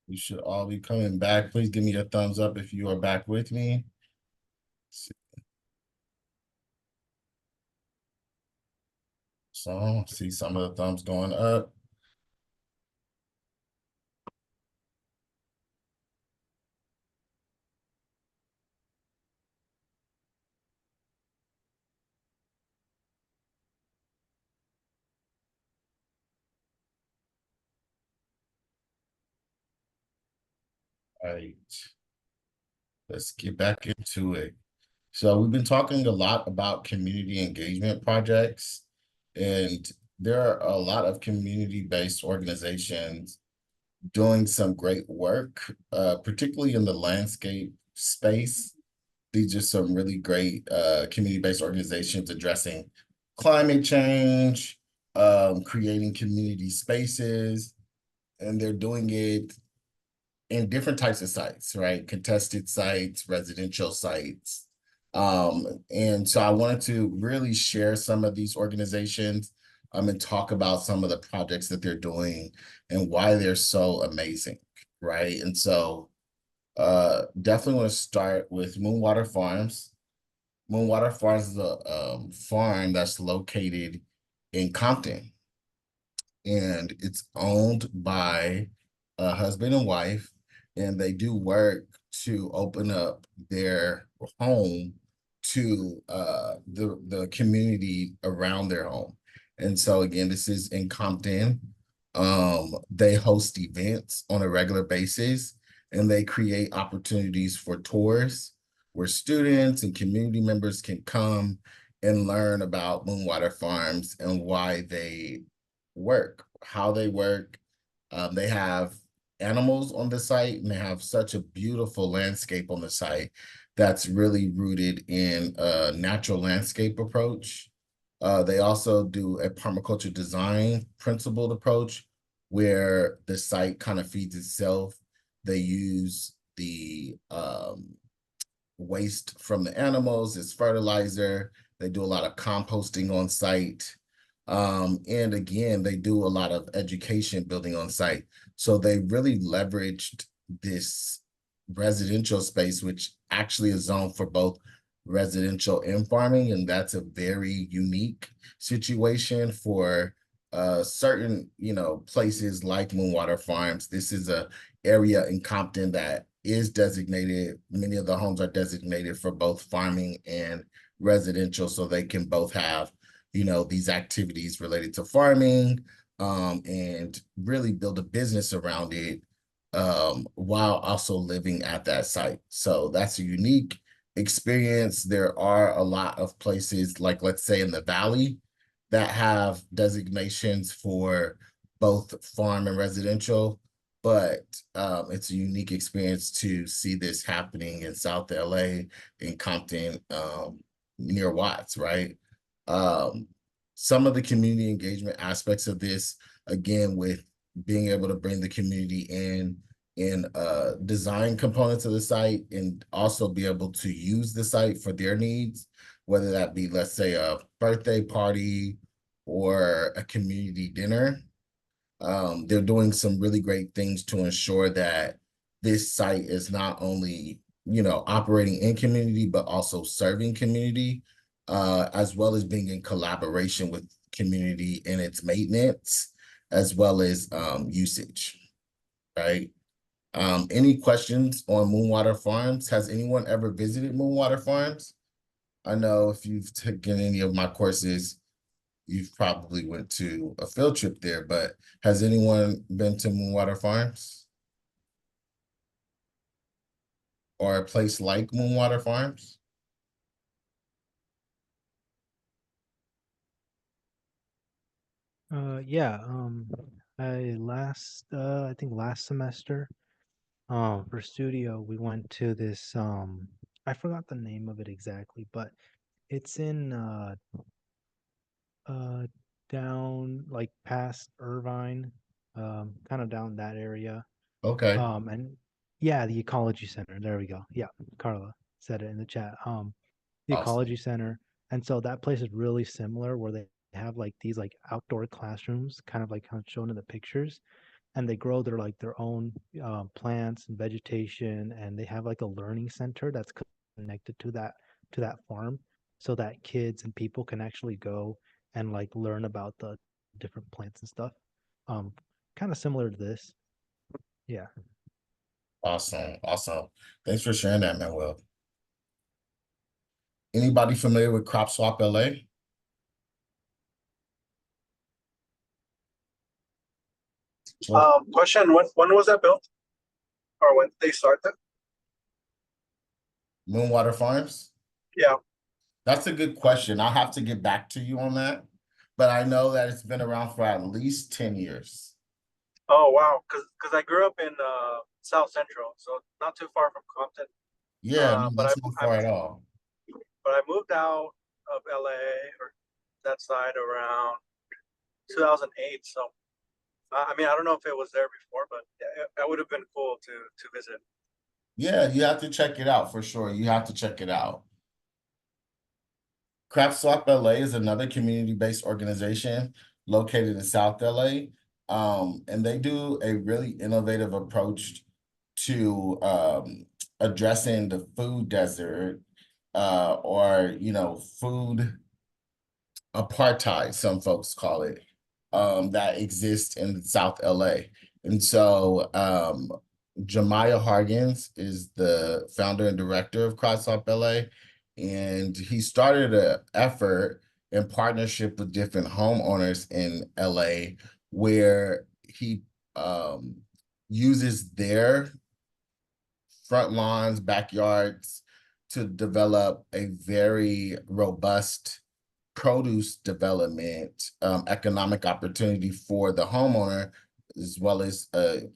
We should all be coming back. Please give me a thumbs up if you are back with me. So, see some of the thumbs going up. All right, let's get back into it. So we've been talking a lot about community engagement projects, and there are a lot of community-based organizations doing some great work, particularly in the landscape space. These are some really great community-based organizations addressing climate change, creating community spaces, and they're doing it in different types of sites, right? Contested sites, residential sites. And so I wanted to really share some of these organizations and talk about some of the projects that they're doing and why they're so amazing, right? And so definitely want to start with Moonwater Farms. Moonwater Farms is a farm that's located in Compton, and it's owned by a husband and wife, and they do work to open up their home to the community around their home. And so again, this is in Compton. They host events on a regular basis, and they create opportunities for tours where students and community members can come and learn about Moonwater Farms and why they work, how they work. They have animals on the site, and they have such a beautiful landscape on the site that's really rooted in a natural landscape approach. They also do a permaculture design principled approach where the site kind of feeds itself. They use the waste from the animals as fertilizer. They do a lot of composting on site. And again, they do a lot of education building on site. So they really leveraged this residential space, which actually is zoned for both residential and farming. And that's a very unique situation for certain, places like Moonwater Farms. This is a area in Compton that is designated. Many of the homes are designated for both farming and residential, so they can both have these activities related to farming, and really build a business around it, while also living at that site. So that's a unique experience. There are a lot of places, like let's say in the Valley, that have designations for both farm and residential, but it's a unique experience to see this happening in South LA, in Compton, near Watts, right? Some of the community engagement aspects of this, again, with being able to bring the community in design components of the site, and also be able to use the site for their needs, whether that be, let's say, a birthday party or a community dinner. They're doing some really great things to ensure that this site is not only, operating in community, but also serving community, as well as being in collaboration with community in its maintenance, as well as usage, right? Any questions on Moonwater Farms? Has anyone ever visited Moonwater Farms? I know if you've taken any of my courses, you've probably went to a field trip there, but has anyone been to Moonwater Farms? Or a place like Moonwater Farms? Yeah, I think last semester, for studio, we went to this, I forgot the name of it exactly, but it's in, uh, down like past Irvine, kind of down that area. Okay, And yeah, the Ecology Center. There we go. Yeah, Carla said it in the chat. The awesome. Ecology Center. And so that place is really similar where they have like these like outdoor classrooms, kind of like how it's shown in the pictures, and they grow their own plants and vegetation, and they have like a learning center that's connected to that farm, so that kids and people can actually go and like learn about the different plants and stuff. Um, Kind of similar to this. Yeah. Awesome, awesome. Thanks for sharing that, Manuel. Anybody familiar with Crop Swap LA? Question, when was that built? Or when did they start that? Moonwater Farms? Yeah. That's a good question. I'll have to get back to you on that. But I know that it's been around for at least 10 years. Oh, wow. Cause I grew up in South Central, so not too far from Compton. Yeah, no, But that's not far at all. But I moved out of LA or that side around 2008. So I mean, I don't know if it was there before, but that would have been cool to visit. Yeah, you have to check it out for sure. You have to check it out. Crop Swap LA is another community-based organization located in South LA. And they do a really innovative approach to addressing the food desert or, you know, food apartheid, some folks call it, that exists in South LA. And so Jemiah Hargens is the founder and director of Crop Swap LA. And he started an effort in partnership with different homeowners in LA where he uses their front lawns, backyards to develop a very robust produce development, economic opportunity for the homeowner, as well as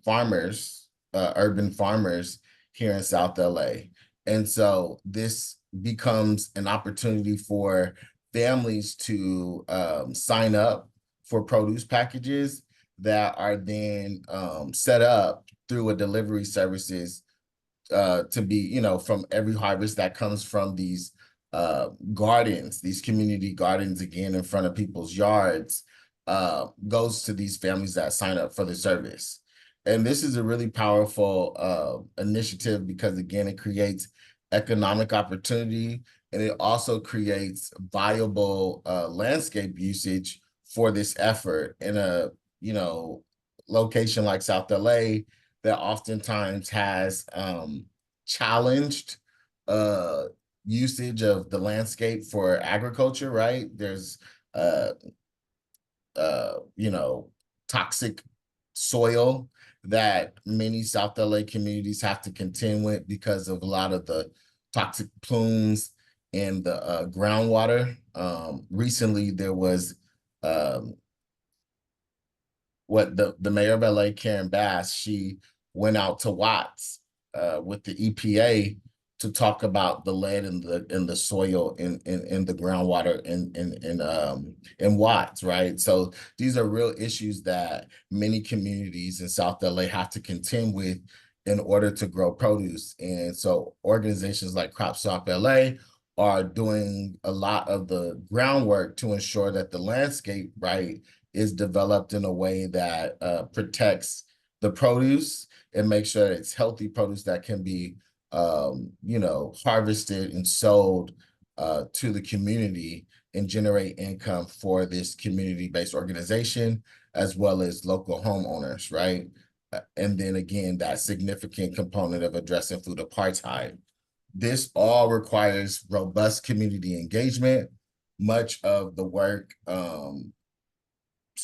farmers, urban farmers here in South LA. And so this becomes an opportunity for families to sign up for produce packages that are then set up through a delivery services to be, you know, from every harvest that comes from these gardens, these community gardens, again, in front of people's yards, goes to these families that sign up for the service. And this is a really powerful initiative because, again, it creates economic opportunity, and it also creates viable landscape usage for this effort in a, you know, location like South LA that oftentimes has challenged usage of the landscape for agriculture, right? There's you know, toxic soil that many South LA communities have to contend with because of a lot of the toxic plumes in the groundwater. Recently, there was what the mayor of LA, Karen Bass, she went out to Watts with the EPA to talk about the lead in the soil in the groundwater in Watts, right? So these are real issues that many communities in South LA have to contend with in order to grow produce. And so organizations like Crop Swap LA are doing a lot of the groundwork to ensure that the landscape, right, is developed in a way that protects the produce and makes sure that it's healthy produce that can be, you know, harvested and sold to the community and generate income for this community-based organization, as well as local homeowners, right? And then again, that significant component of addressing food apartheid. This all requires robust community engagement. Much of the work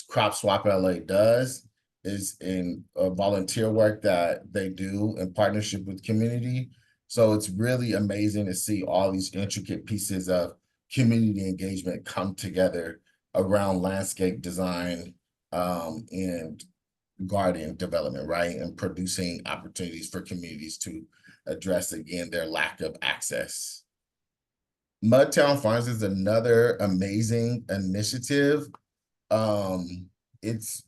Crop Swap LA does is in volunteer work that they do in partnership with community. So it's really amazing to see all these intricate pieces of community engagement come together around landscape design and garden development, right? And producing opportunities for communities to address, again, their lack of access. Mudtown Farms is another amazing initiative. It's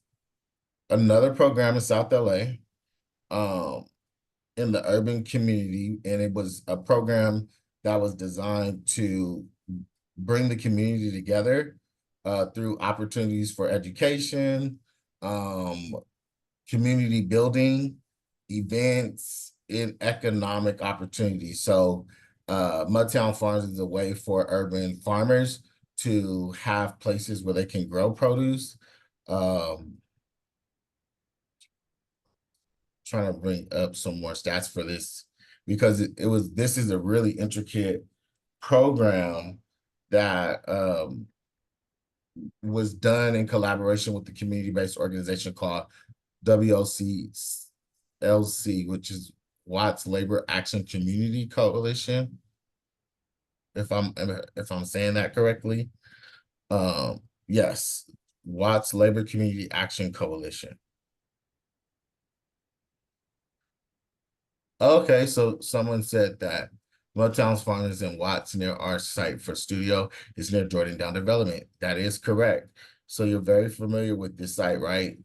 another program in South LA in the urban community, and it was a program that was designed to bring the community together through opportunities for education, community building, events, and economic opportunities. So Mudtown Farms is a way for urban farmers to have places where they can grow produce. Trying to bring up some more stats for this because this is a really intricate program that was done in collaboration with the community-based organization called WOCLC, which is Watts Labor Action Community Coalition. If I'm saying that correctly. Yes, Watts Labor Community Action Coalition. Okay, so someone said that Mudtown's Farms in Watts near our site for studio is near Jordan-Down Development. That is correct. So you're very familiar with this site, right?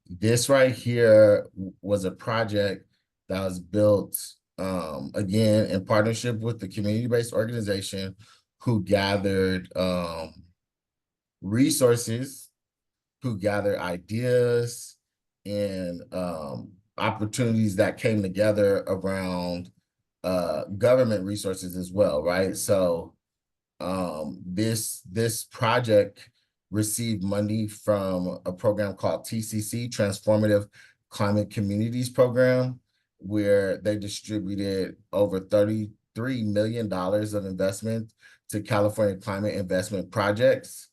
This right here was a project that was built, again, in partnership with the community-based organization who gathered resources, who gathered ideas, and opportunities that came together around government resources as well, right? So this project received money from a program called TCC, Transformative Climate Communities Program, where they distributed over $33 million of investment to California climate investment projects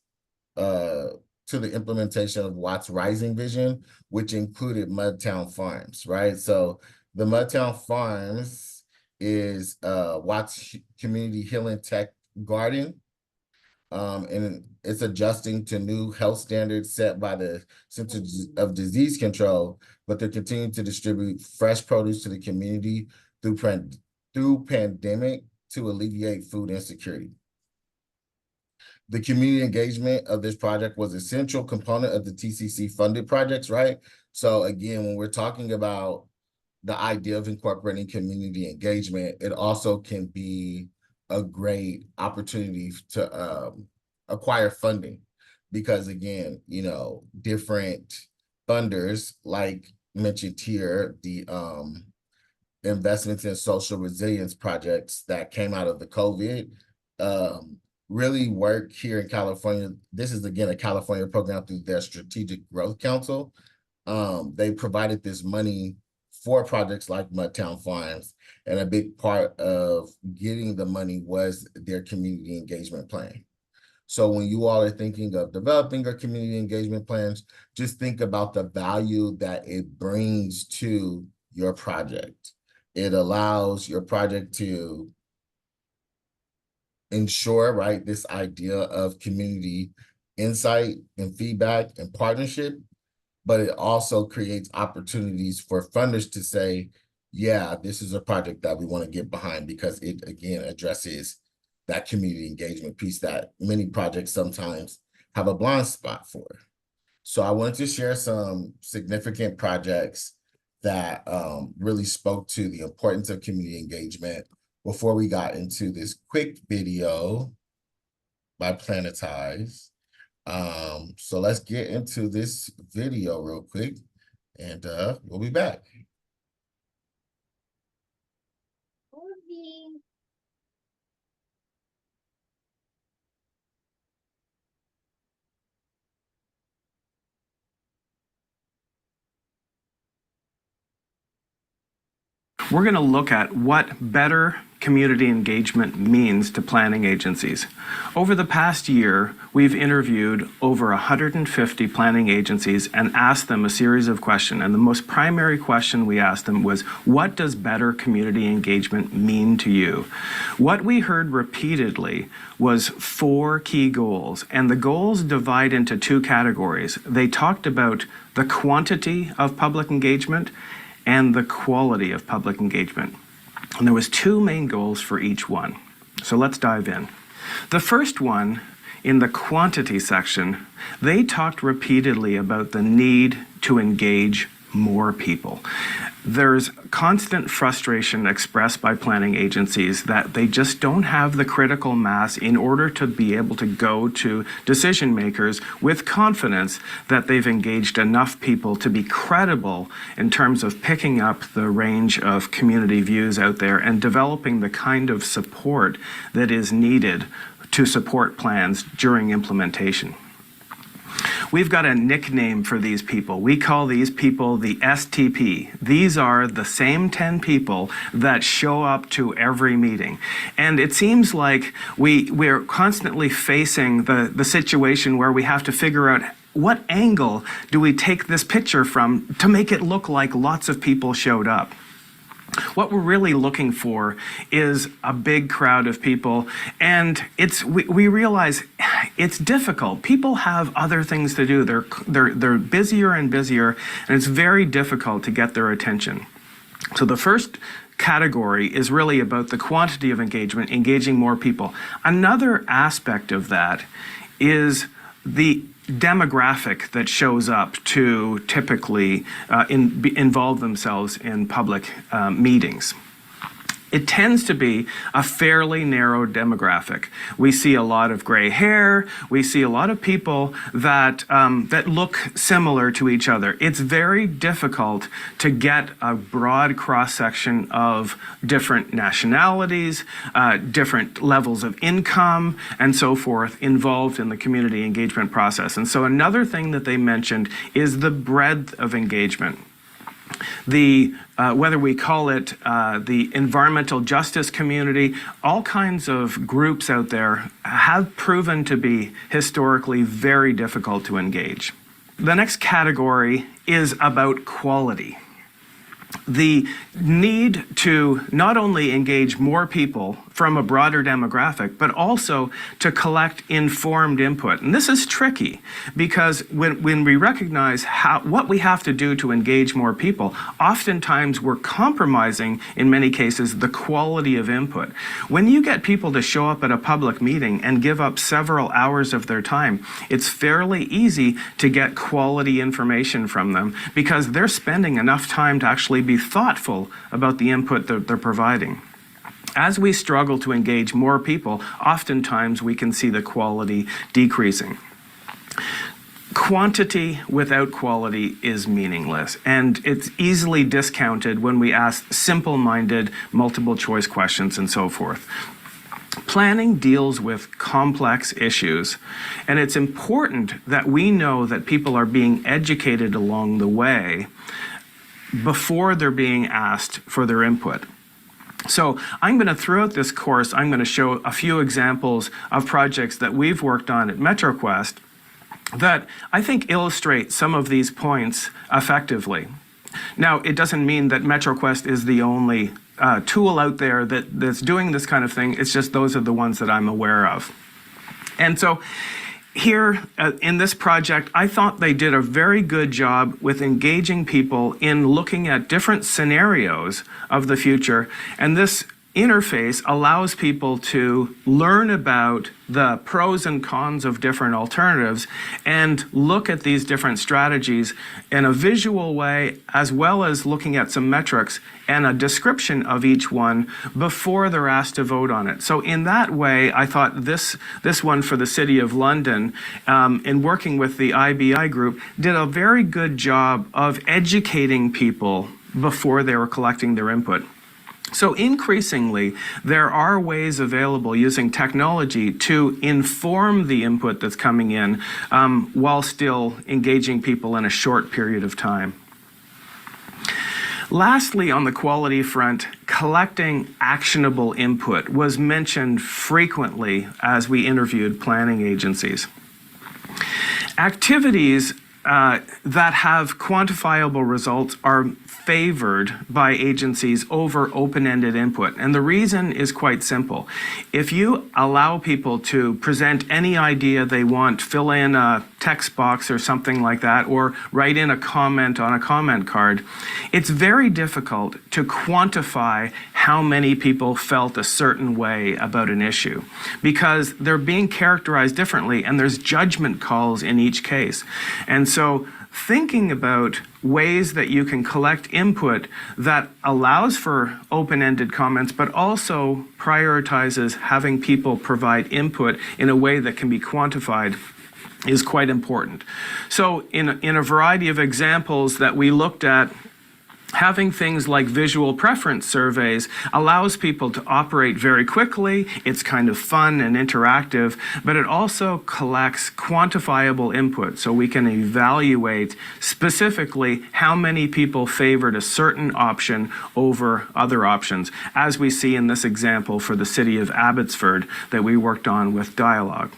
to the implementation of Watts Rising Vision, which included Mudtown Farms, right? So the Mudtown Farms is Watts Community Healing Tech Garden, and it's adjusting to new health standards set by the Centers of Disease Control, but they're continuing to distribute fresh produce to the community through pandemic to alleviate food insecurity. The community engagement of this project was a central component of the TCC funded projects, right? So again, when we're talking about the idea of incorporating community engagement, it also can be a great opportunity to acquire funding because again, you know, different funders like mentioned here, the investments in social resilience projects that came out of the COVID really work here in California. This is again a California program through their Strategic Growth Council. They provided this money for projects like Mudtown Farms, and a big part of getting the money was their community engagement plan. So when you all are thinking of developing your community engagement plans, just think about the value that it brings to your project. It allows your project to ensure, right, this idea of community insight and feedback and partnership, but it also creates opportunities for funders to say, yeah, this is a project that we want to get behind because it, again, addresses that community engagement piece that many projects sometimes have a blind spot for. So I wanted to share some significant projects that really spoke to the importance of community engagement before we got into this quick video by Planetize. So let's get into this video real quick and we'll be back. We're going to look at what better community engagement means to planning agencies. Over the past year, we've interviewed over 150 planning agencies and asked them a series of questions. And the most primary question we asked them was, what does better community engagement mean to you? What we heard repeatedly was 4 key goals, and the goals divide into 2 categories. They talked about the quantity of public engagement and the quality of public engagement. And there was 2 main goals for each one. So let's dive in. The first one, in the quantity section, they talked repeatedly about the need to engage more people. There's constant frustration expressed by planning agencies that they just don't have the critical mass in order to be able to go to decision makers with confidence that they've engaged enough people to be credible in terms of picking up the range of community views out there and developing the kind of support that is needed to support plans during implementation. We've got a nickname for these people. We call these people the STP. These are the same 10 people that show up to every meeting. And it seems like we're constantly facing the situation where we have to figure out what angle do we take this picture from to make it look like lots of people showed up. What we're really looking for is a big crowd of people, and we realize it's difficult. People have other things to do. They're busier and busier, and it's very difficult to get their attention. So the first category is really about the quantity of engagement, engaging more people. Another aspect of that is the demographic that shows up to typically involve themselves in public meetings. It tends to be a fairly narrow demographic. We see a lot of gray hair. We see a lot of people that look similar to each other. It's very difficult to get a broad cross-section of different nationalities, different levels of income, and so forth involved in the community engagement process. And so another thing that they mentioned is the breadth of engagement. Whether we call it the environmental justice community, all kinds of groups out there have proven to be historically very difficult to engage. The next category is about quality. The need to not only engage more people from a broader demographic, but also to collect informed input. And this is tricky because when we recognize what we have to do to engage more people, oftentimes we're compromising, in many cases, the quality of input. When you get people to show up at a public meeting and give up several hours of their time, it's fairly easy to get quality information from them because they're spending enough time to actually be thoughtful about the input that they're providing. As we struggle to engage more people, oftentimes we can see the quality decreasing. Quantity without quality is meaningless, and it's easily discounted when we ask simple-minded, multiple-choice questions and so forth. Planning deals with complex issues, and it's important that we know that people are being educated along the way before they're being asked for their input. So I'm going to, throughout this course, I'm going to show a few examples of projects that we've worked on at MetroQuest that I think illustrate some of these points effectively. Now, it doesn't mean that MetroQuest is the only tool out there that's doing this kind of thing. It's just those are the ones that I'm aware of. And so here in this project, I thought they did a very good job with engaging people in looking at different scenarios of the future. And this interface allows people to learn about the pros and cons of different alternatives and look at these different strategies in a visual way, as well as looking at some metrics and a description of each one before they're asked to vote on it. So in that way, I thought this one for the City of London, in working with the IBI group, did a very good job of educating people before they were collecting their input. So increasingly, there are ways available using technology to inform the input that's coming in while still engaging people in a short period of time. Lastly, on the quality front, collecting actionable input was mentioned frequently as we interviewed planning agencies. Activities that have quantifiable results are favored by agencies over open-ended input. And the reason is quite simple. If you allow people to present any idea they want, fill in a text box or something like that, or write in a comment on a comment card, it's very difficult to quantify how many people felt a certain way about an issue because they're being characterized differently and there's judgment calls in each case. And so thinking about ways that you can collect input that allows for open-ended comments, but also prioritizes having people provide input in a way that can be quantified is quite important. So in a variety of examples that we looked at, having things like visual preference surveys allows people to operate very quickly. It's kind of fun and interactive, but it also collects quantifiable input so we can evaluate specifically how many people favored a certain option over other options, as we see in this example for the city of Abbotsford that we worked on with Dialogue.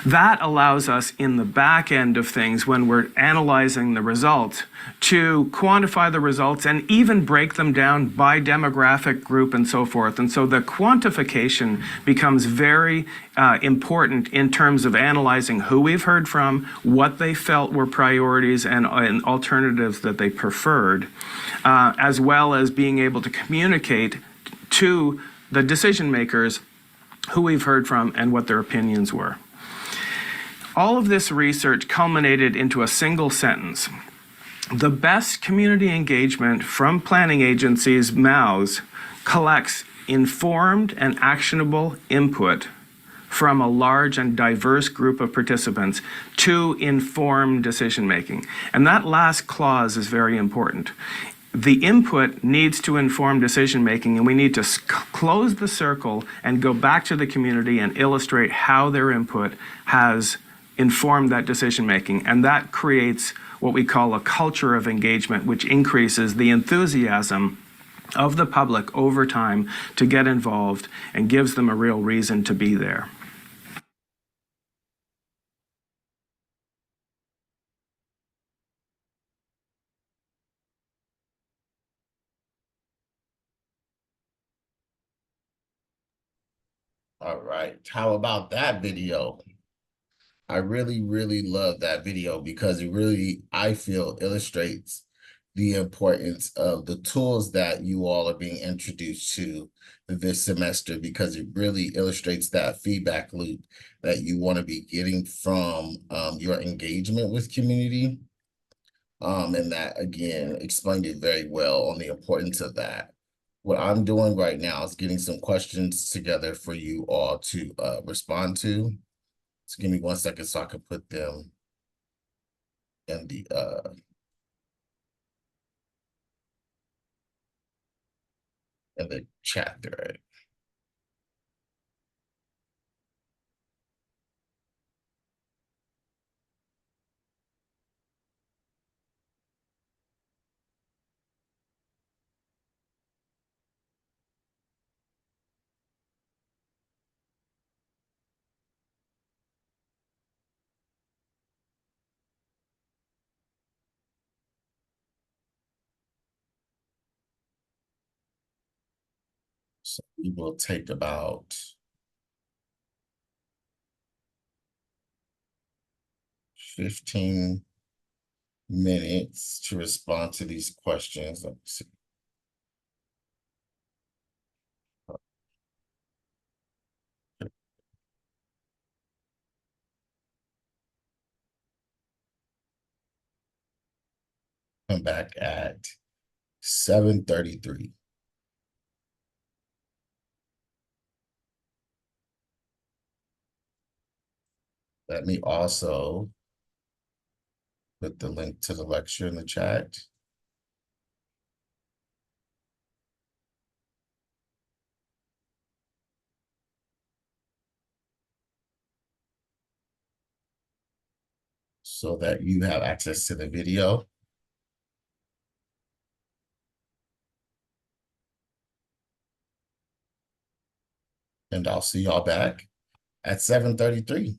That allows us in the back end of things when we're analyzing the results to quantify the results and even break them down by demographic group and so forth. And so the quantification becomes very important in terms of analyzing who we've heard from, what they felt were priorities and alternatives that they preferred, as well as being able to communicate to the decision makers who we've heard from and what their opinions were. All of this research culminated into a single sentence. The best community engagement from planning agencies' mouths collects informed and actionable input from a large and diverse group of participants to inform decision making. And that last clause is very important. The input needs to inform decision making, and we need to close the circle and go back to the community and illustrate how their input has informed that decision making. And that creates what we call a culture of engagement, which increases the enthusiasm of the public over time to get involved and gives them a real reason to be there. All right, how about that video? I really, really love that video because it really, I feel, illustrates the importance of the tools that you all are being introduced to this semester, because it really illustrates that feedback loop that you want to be getting from your engagement with community. And that, again, explained it very well on the importance of that. What I'm doing right now is getting some questions together for you all to respond to. So give me 1 second so I can put them in the chat thread. So we will take about 15 minutes to respond to these questions. Let me see. Come back at 7:33. Let me also put the link to the lecture in the chat. So that you have access to the video. And I'll see y'all back at 7:33.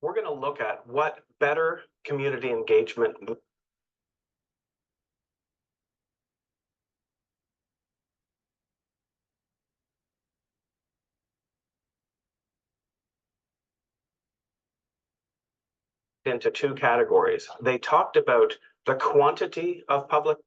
we're going to look at what better community engagement into two categories. They talked about the quantity of public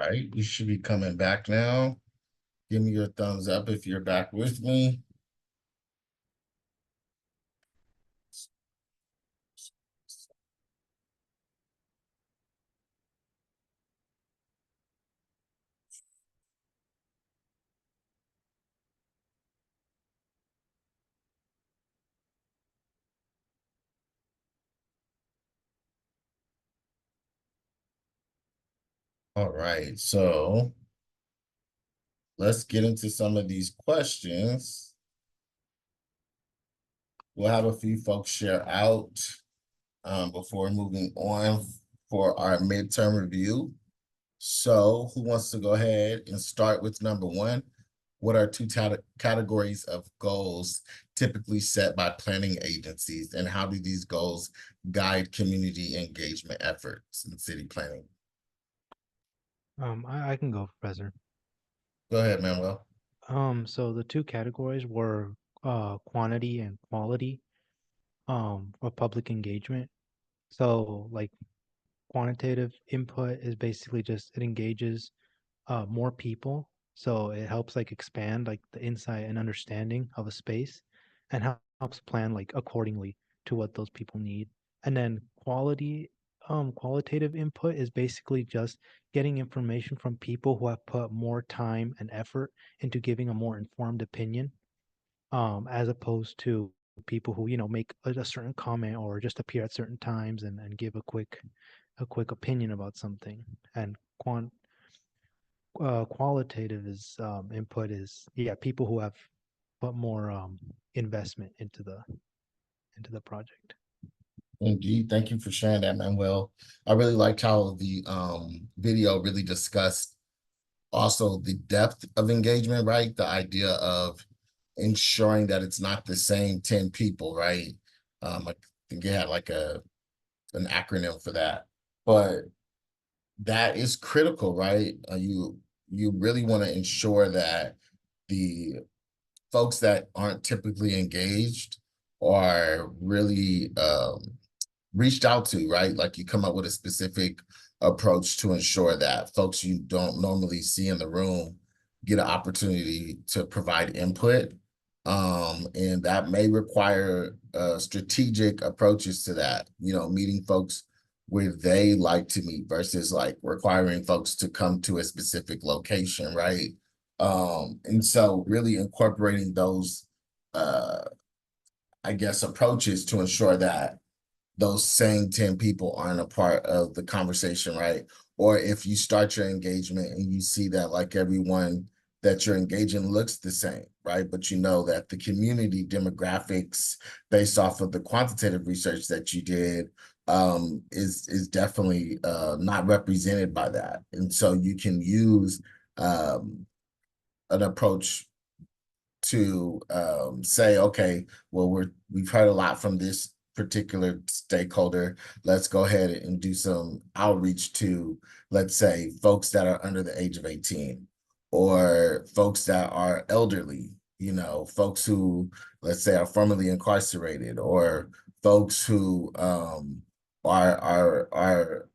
Right, you should be coming back now. Give me your thumbs up if you're back with me. All right, so let's get into some of these questions. We'll have a few folks share out before moving on for our midterm review. So who wants to go ahead and start with number one? What are two categories of goals typically set by planning agencies, and how do these goals guide community engagement efforts in city planning? I can go, Professor. Go ahead, Manuel. So the two categories were quantity and quality of public engagement. So like quantitative input is basically just it engages more people, so it helps like expand like the insight and understanding of a space, and helps plan like accordingly to what those people need. And then qualitative input is basically just getting information from people who have put more time and effort into giving a more informed opinion, as opposed to people who make a certain comment or just appear at certain times and give a quick opinion about something. And qualitative is input is people who have put more investment into the project. Indeed, thank you for sharing that, Manuel. I really liked how the video really discussed also the depth of engagement, right? The idea of ensuring that it's not the same 10 people, right? I think it had like an acronym for that, but that is critical, right? You really want to ensure that the folks that aren't typically engaged are really reached out to, right? Like you come up with a specific approach to ensure that folks you don't normally see in the room get an opportunity to provide input. And that may require strategic approaches to that, meeting folks where they like to meet versus like requiring folks to come to a specific location, right? And so really incorporating those, I guess, approaches to ensure that those same 10 people aren't a part of the conversation, right? Or if you start your engagement and you see that like everyone that you're engaging looks the same, right? But you know that the community demographics based off of the quantitative research that you did is definitely not represented by that. And so you can use an approach to say, okay, well, we've heard a lot from this particular stakeholder. Let's go ahead and do some outreach to, let's say, folks that are under the age of 18, or folks that are elderly, folks who, let's say, are formerly incarcerated, or folks who are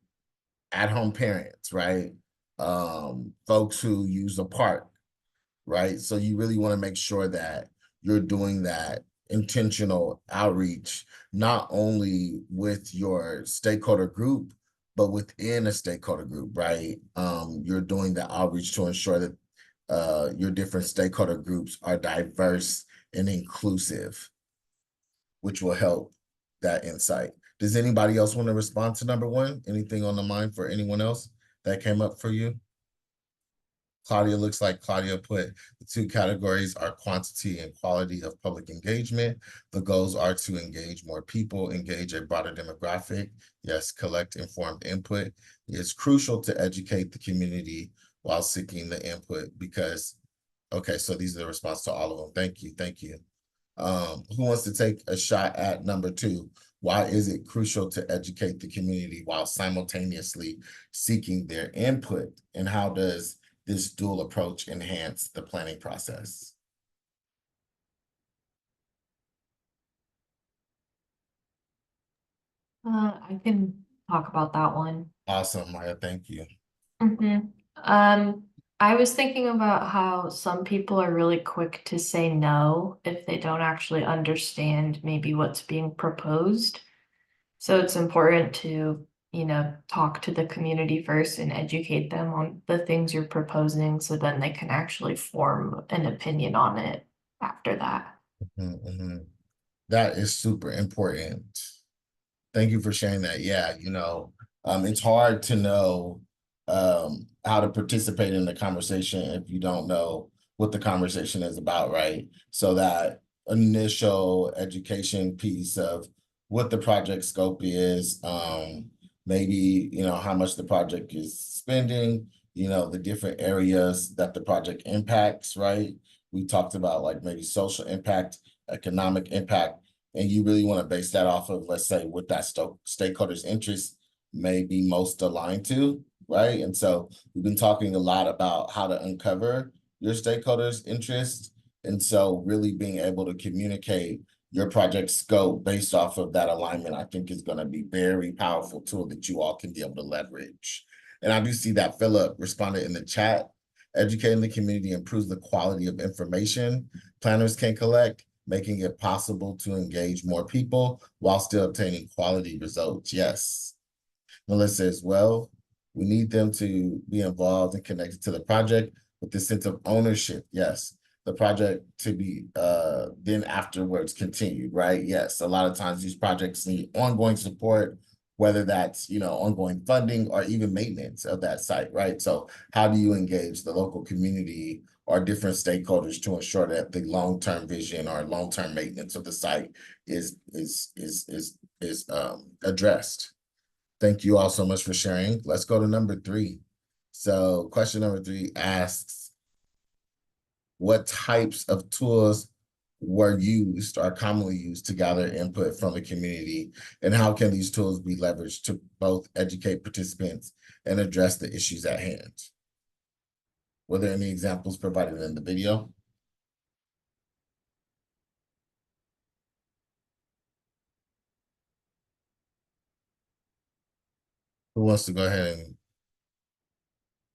at-home parents, right? Folks who use a park, right? So you really want to make sure that you're doing that intentional outreach, not only with your stakeholder group, but within a stakeholder group, right? You're doing the outreach to ensure that your different stakeholder groups are diverse and inclusive, which will help that insight. Does anybody else want to respond to number one? Anything on the mind for anyone else that came up for you? Claudia, looks like Claudia put the two categories are quantity and quality of public engagement. The goals are to engage more people, engage a broader demographic. Yes, collect informed input. It's crucial to educate the community while seeking the input because, okay, so these are the response to all of them. Thank you, thank you. Who wants to take a shot at number two? Why is it crucial to educate the community while simultaneously seeking their input? And how does this dual approach enhance the planning process? I can talk about that one. Awesome, Maya, thank you. I was thinking about how some people are really quick to say no if they don't actually understand maybe what's being proposed. So it's important to, talk to the community first and educate them on the things you're proposing so then they can actually form an opinion on it after that. Mhm. That is super important. Thank you for sharing that. Yeah, it's hard to know how to participate in the conversation if you don't know what the conversation is about, right? So that initial education piece of what the project scope is, maybe, how much the project is spending, the different areas that the project impacts, right? We talked about like maybe social impact, economic impact, and you really want to base that off of, let's say, what that stakeholders' interests may be most aligned to, right? And so we've been talking a lot about how to uncover your stakeholders' interests. And so really being able to communicate your project scope based off of that alignment, I think is going to be very powerful tool that you all can be able to leverage. And I do see that Philip responded in the chat. Educating the community improves the quality of information planners can collect, making it possible to engage more people while still obtaining quality results. Yes. Melissa as well. We need them to be involved and connected to the project with the sense of ownership. Yes. The project to be then afterwards continued, right? Yes. A lot of times these projects need ongoing support, whether that's, ongoing funding or even maintenance of that site, right? So how do you engage the local community or different stakeholders to ensure that the long-term vision or long-term maintenance of the site is addressed? Thank you all so much for sharing. Let's go to number 3. So question number 3 asks, what types of tools were used or commonly used to gather input from the community, and how can these tools be leveraged to both educate participants and address the issues at hand? Were there any examples provided in the video? Who wants to go ahead and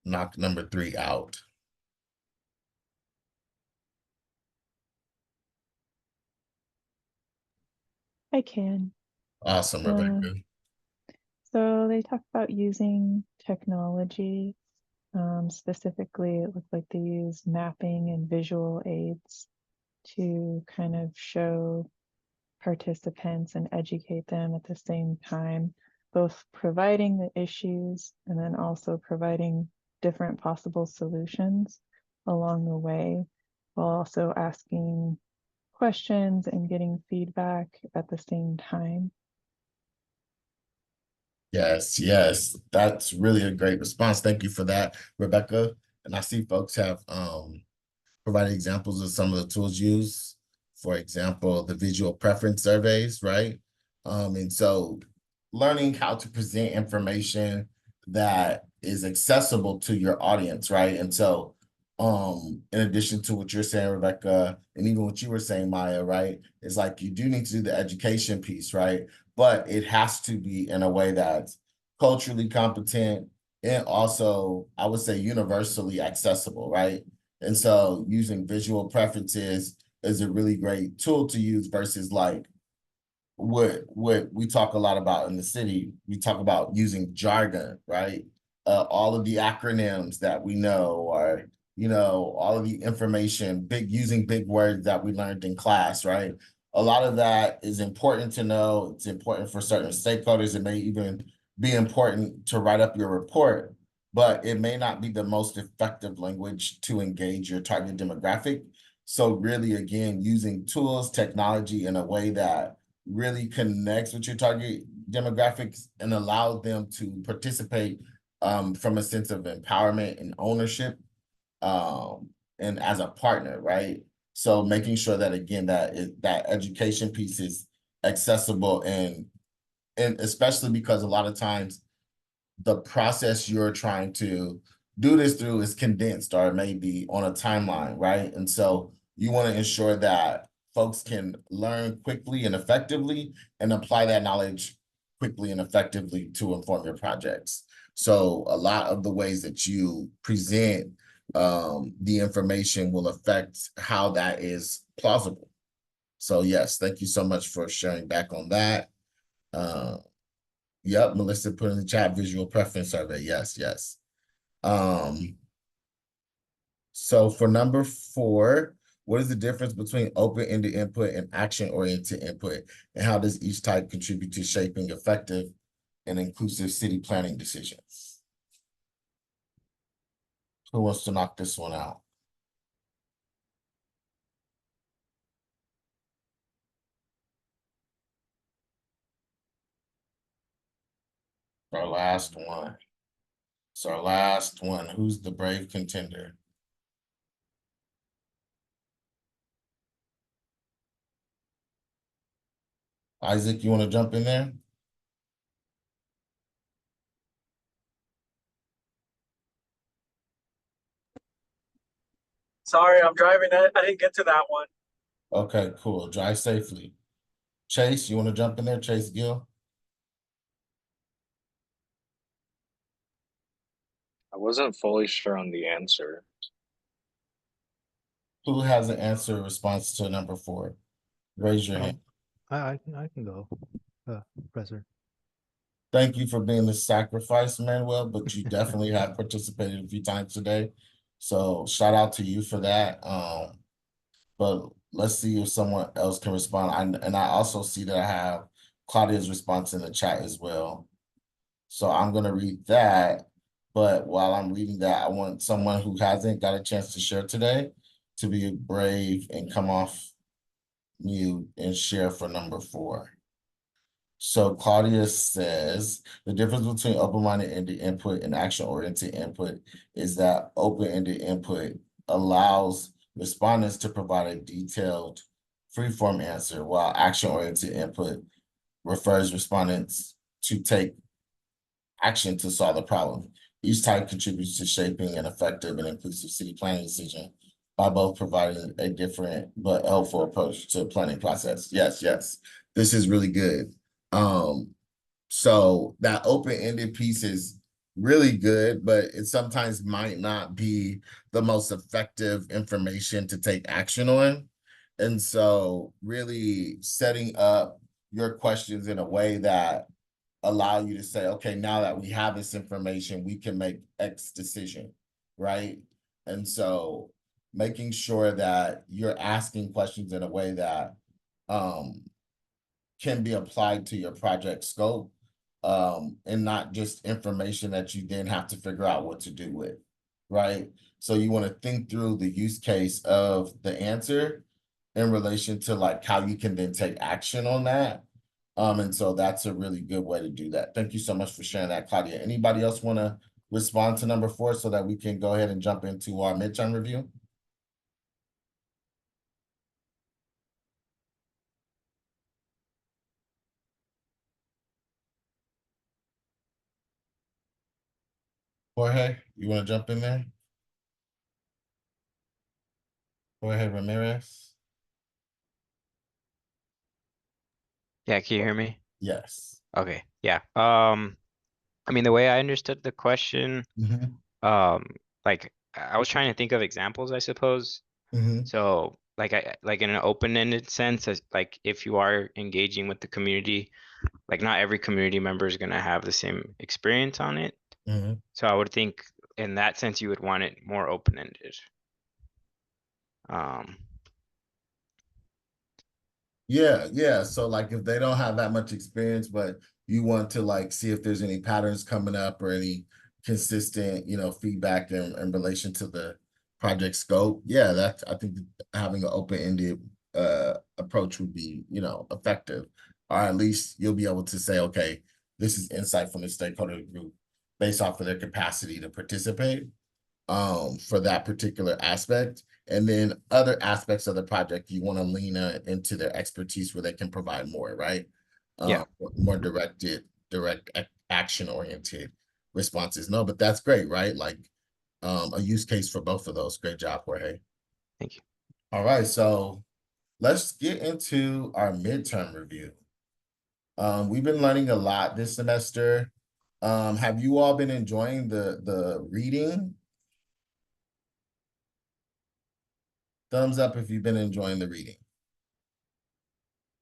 knock number 3 out? I can. Awesome, Rebecca. So they talk about using technology. Specifically, it looked like they use mapping and visual aids to kind of show participants and educate them at the same time, both providing the issues and then also providing different possible solutions along the way, while also asking questions and getting feedback at the same time. Yes, yes, that's really a great response. Thank you for that, Rebecca. And I see folks have provided examples of some of the tools used. For example, the visual preference surveys, right? And so learning how to present information that is accessible to your audience, right? And so in addition to what you're saying, Rebecca, and even what you were saying, Maya, right? It's like you do need to do the education piece, right? But it has to be in a way that's culturally competent and also, I would say, universally accessible, right? And so using visual preferences is a really great tool to use versus like what we talk a lot about in the city. We talk about using jargon, right? All of the acronyms that we know, or all of the information, using big words that we learned in class, right? A lot of that is important to know. It's important for certain stakeholders. It may even be important to write up your report, but it may not be the most effective language to engage your target demographic. So really, again, using tools, technology in a way that really connects with your target demographics and allows them to participate from a sense of empowerment and ownership and as a partner, right? So making sure that, again, that education piece is accessible and especially because a lot of times the process you're trying to do this through is condensed or maybe on a timeline, right? And so you want to ensure that folks can learn quickly and effectively and apply that knowledge quickly and effectively to inform your projects. So a lot of the ways that you present the information will affect how that is plausible. So yes, thank you so much for sharing back on that. Yep, Melissa put in the chat visual preference survey. Yes, yes. So for number 4, what is the difference between open-ended input and action-oriented input? And how does each type contribute to shaping effective and inclusive city planning decisions? Who wants to knock this one out? Our last one. It's our last one. Who's the brave contender? Isaac, you want to jump in there? Sorry, I'm driving. I didn't get to that one. Okay, cool. Drive safely. Chase, you want to jump in there? Chase Gill? I wasn't fully sure on the answer. Who has an answer in response to number 4? Raise your hand. I can go, Professor. Thank you for being the sacrifice, Manuel, but you definitely have participated a few times today. So shout out to you for that. But let's see if someone else can respond. And I also see that I have Claudia's response in the chat as well. So I'm going to read that. But while I'm reading that, I want someone who hasn't got a chance to share today to be brave and come off mute and share for number 4. So Claudia says, the difference between open-minded input and action-oriented input is that open-ended input allows respondents to provide a detailed free-form answer, while action-oriented input refers respondents to take action to solve the problem. Each type contributes to shaping an effective and inclusive city planning decision by both providing a different but helpful approach to the planning process. Yes, yes, this is really good. So that open-ended piece is really good, but it sometimes might not be the most effective information to take action on. And so really setting up your questions in a way that allow you to say, okay, now that we have this information, we can make X decision, right? And so making sure that you're asking questions in a way that can be applied to your project scope, and not just information that you then have to figure out what to do with, right? So you want to think through the use case of the answer in relation to like how you can then take action on that. And so that's a really good way to do that. Thank you so much for sharing that, Claudia. Anybody else want to respond to number 4 so that we can go ahead and jump into our midterm review? Jorge, you want to jump in there? Jorge Ramirez? Yeah, can you hear me? Yes. Okay, yeah. I mean, the way I understood the question, like I was trying to think of examples, I suppose. So like in an open-ended sense, like if you are engaging with the community, like not every community member is gonna have the same experience on it. So I would think in that sense you would want it more open-ended. Yeah. So like if they don't have that much experience, but you want to like see if there's any patterns coming up or any consistent, feedback in relation to the project scope. Yeah, I think having an open-ended approach would be, effective. Or at least you'll be able to say, okay, this is insight from the stakeholder group based off of their capacity to participate for that particular aspect. And then other aspects of the project, you want to lean into their expertise where they can provide more, right? Yeah. More direct action-oriented responses. No, but that's great, right? Like a use case for both of those. Great job, Jorge. Thank you. All right, so let's get into our midterm review. We've been learning a lot this semester. Have you all been enjoying the reading? Thumbs up if you've been enjoying the reading.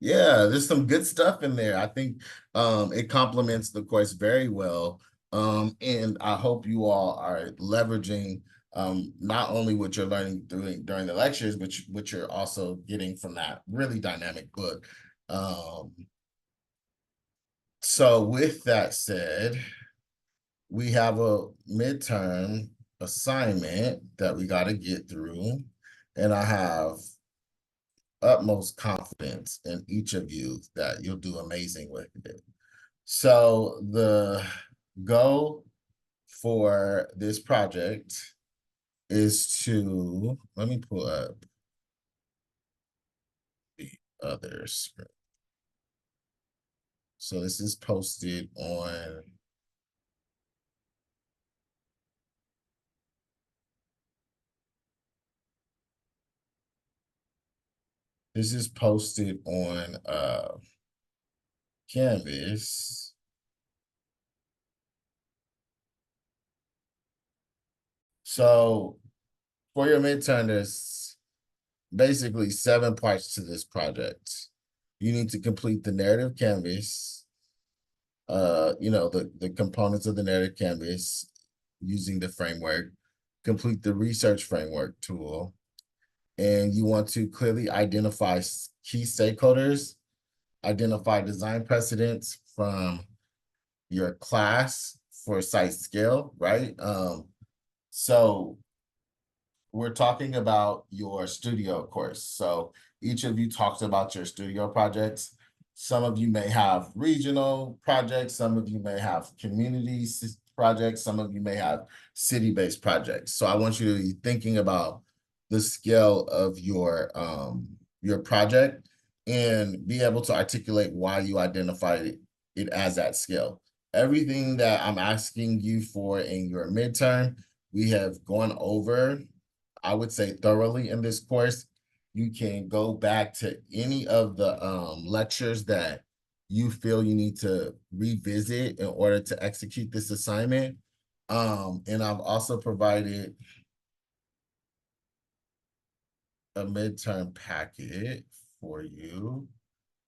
Yeah, there's some good stuff in there. I think it complements the course very well. And I hope you all are leveraging not only what you're learning during the lectures, but what you're also getting from that really dynamic book. So with that said, we have a midterm assignment that we got to get through, and I have utmost confidence in each of you that you'll do amazing with it. So the goal for this project is to, let me pull up the other screen. So this is posted on Canvas. So for your midterm, there's basically 7 parts to this project. You need to complete the narrative canvas, the components of the narrative canvas using the framework, complete the research framework tool, and you want to clearly identify key stakeholders, identify design precedents from your class for site scale, right? So we're talking about your studio course. So each of you talked about your studio projects. Some of you may have regional projects, some of you may have community projects, some of you may have city-based projects. So I want you to be thinking about the scale of your project and be able to articulate why you identified it as that scale. Everything that I'm asking you for in your midterm, we have gone over, I would say, thoroughly in this course. You can go back to any of the lectures that you feel you need to revisit in order to execute this assignment. And I've also provided a midterm packet for you.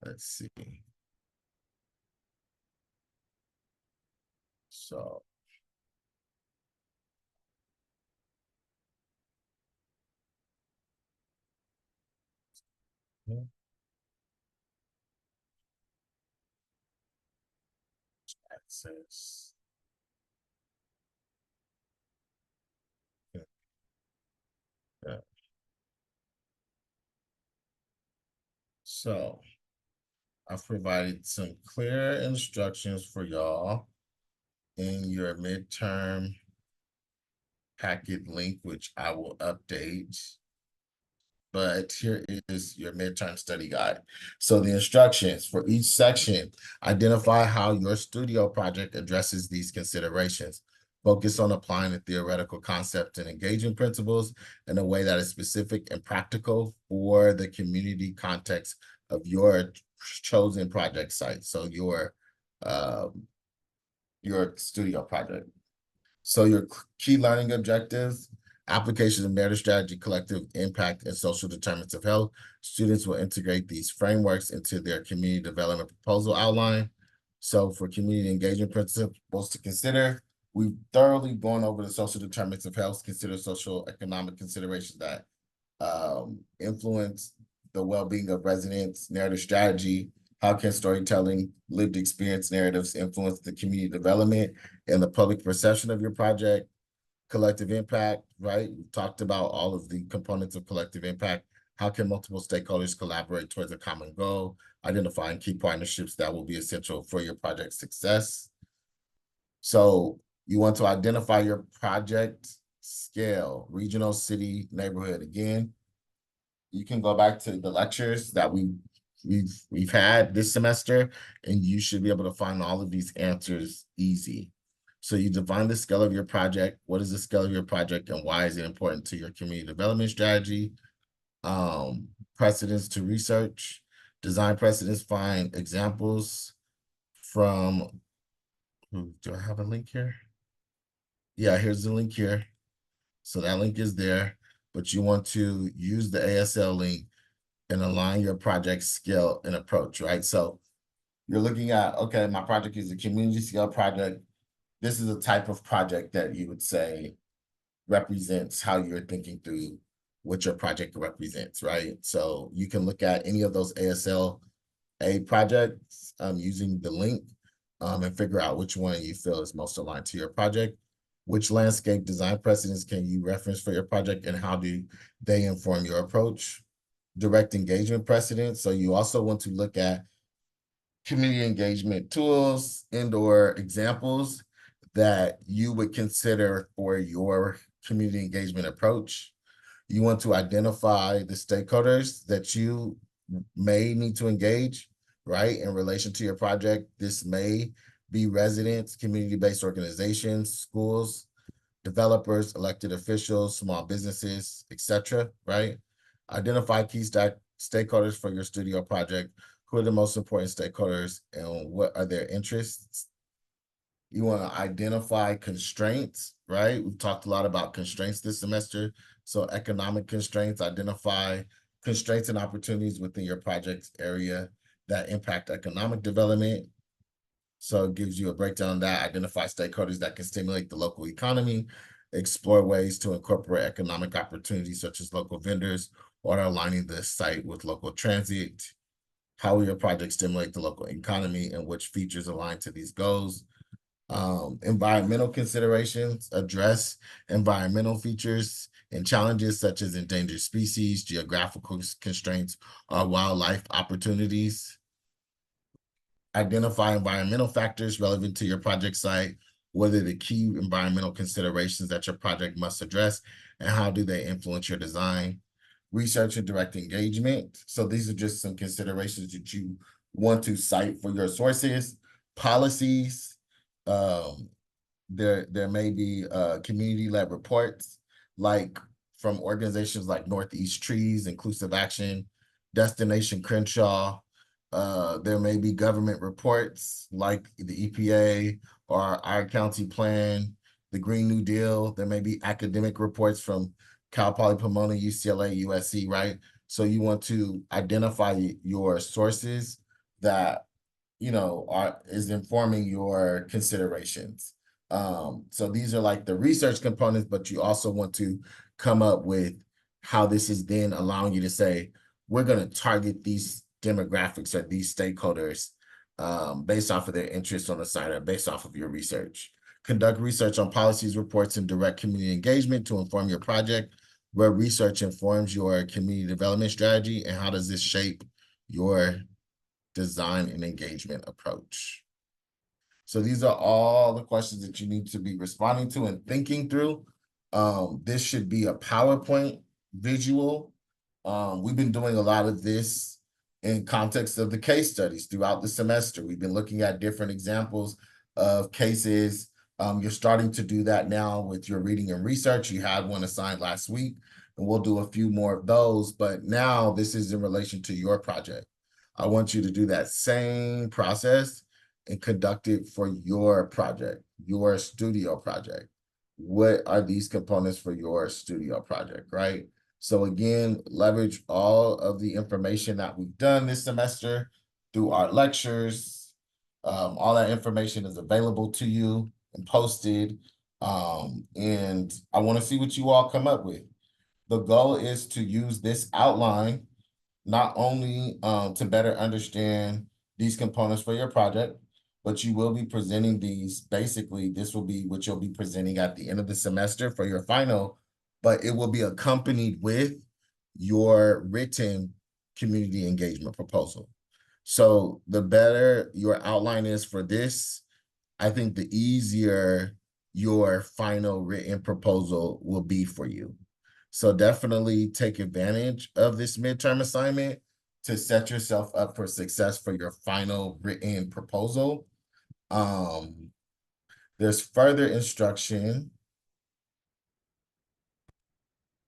Let's see. So access. Yeah. So I've provided some clear instructions for y'all in your midterm packet link, which I will update. But here is your midterm study guide. So the instructions for each section, identify how your studio project addresses these considerations. Focus on applying the theoretical concept and engagement principles in a way that is specific and practical for the community context of your chosen project site. So your studio project. So your key learning objectives: application of narrative strategy, collective impact, and social determinants of health. Students will integrate these frameworks into their community development proposal outline. So for community engagement principles to consider, we've thoroughly gone over the social determinants of health. Consider social economic considerations that influence the well-being of residents. Narrative strategy: how can storytelling, lived experience narratives influence the community development and the public perception of your project? Collective impact, right? We talked about all of the components of collective impact. How can multiple stakeholders collaborate towards a common goal? Identifying key partnerships that will be essential for your project's success. So you want to identify your project scale: regional, city, neighborhood. Again, you can go back to the lectures that we've had this semester, and you should be able to find all of these answers easy. So you define the scale of your project. What is the scale of your project and why is it important to your community development strategy? Precedents to research. Design precedents, find examples from Do I have a link here? Yeah, here's the link here. So that link is there, but you want to use the ASL link and align your project scale and approach, right? So you're looking at, okay, my project is a community scale project. This is a type of project that you would say represents how you're thinking through what your project represents, right? So you can look at any of those ASL projects using the link and figure out which one you feel is most aligned to your project. Which landscape design precedents can you reference for your project and how do they inform your approach? Direct engagement precedents. So you also want to look at community engagement tools and/or examples that you would consider for your community engagement approach. You want to identify the stakeholders that you may need to engage, right, in relation to your project. This may be residents, community-based organizations, schools, developers, elected officials, small businesses, etc., right? Identify key stakeholders for your studio project. Who are the most important stakeholders and what are their interests? You want to identify constraints, right? We've talked a lot about constraints this semester. So economic constraints, identify constraints and opportunities within your project's area that impact economic development. So it gives you a breakdown of that, identify stakeholders that can stimulate the local economy, explore ways to incorporate economic opportunities such as local vendors or aligning the site with local transit. How will your project stimulate the local economy and which features align to these goals? Environmental considerations, address environmental features and challenges such as endangered species, geographical constraints, or wildlife opportunities. Identify environmental factors relevant to your project site. What are the key environmental considerations that your project must address, and how do they influence your design? Research and direct engagement. So these are just some considerations that you want to cite for your sources. Policies. There may be community-led reports like from organizations like Northeast Trees, Inclusive Action, Destination Crenshaw. There may be government reports like the EPA or our county plan, the Green New Deal. There may be academic reports from Cal Poly Pomona, UCLA, USC, right? So you want to identify your sources that is informing your considerations. So these are like the research components, but you also want to come up with how this is then allowing you to say, we're going to target these demographics or these stakeholders based off of their interests on the site or based off of your research. Conduct research on policies, reports, and direct community engagement to inform your project, where research informs your community development strategy, and how does this shape your design and engagement approach. So these are all the questions that you need to be responding to and thinking through. This should be a PowerPoint visual. We've been doing a lot of this in context of the case studies throughout the semester. We've been looking at different examples of cases. You're starting to do that now with your reading and research. You had one assigned last week, and we'll do a few more of those. But now this is in relation to your project. I want you to do that same process and conduct it for your project, your studio project. What are these components for your studio project, right? So again, leverage all of the information that we've done this semester through our lectures. All that information is available to you and posted. And I want to see what you all come up with. The goal is to use this outline not only to better understand these components for your project, but you will be presenting these. Basically, this will be what you'll be presenting at the end of the semester for your final, but it will be accompanied with your written community engagement proposal. So the better your outline is for this, I think the easier your final written proposal will be for you. So definitely take advantage of this midterm assignment to set yourself up for success for your final written proposal. There's further instruction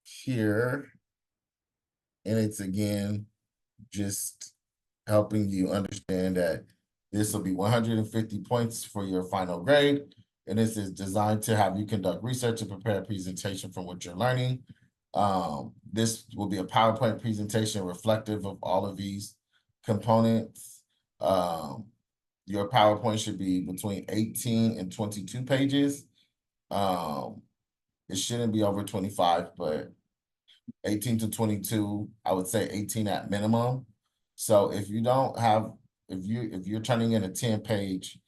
here, and it's again just helping you understand that This will be 150 points for your final grade. And this is designed to have you conduct research and prepare a presentation from what you're learning. This will be a PowerPoint presentation reflective of all of these components. Your PowerPoint should be between 18 and 22 pages. It shouldn't be over 25, but 18 to 22, I would say 18 at minimum. So if you don't have, if you're turning in a 10-page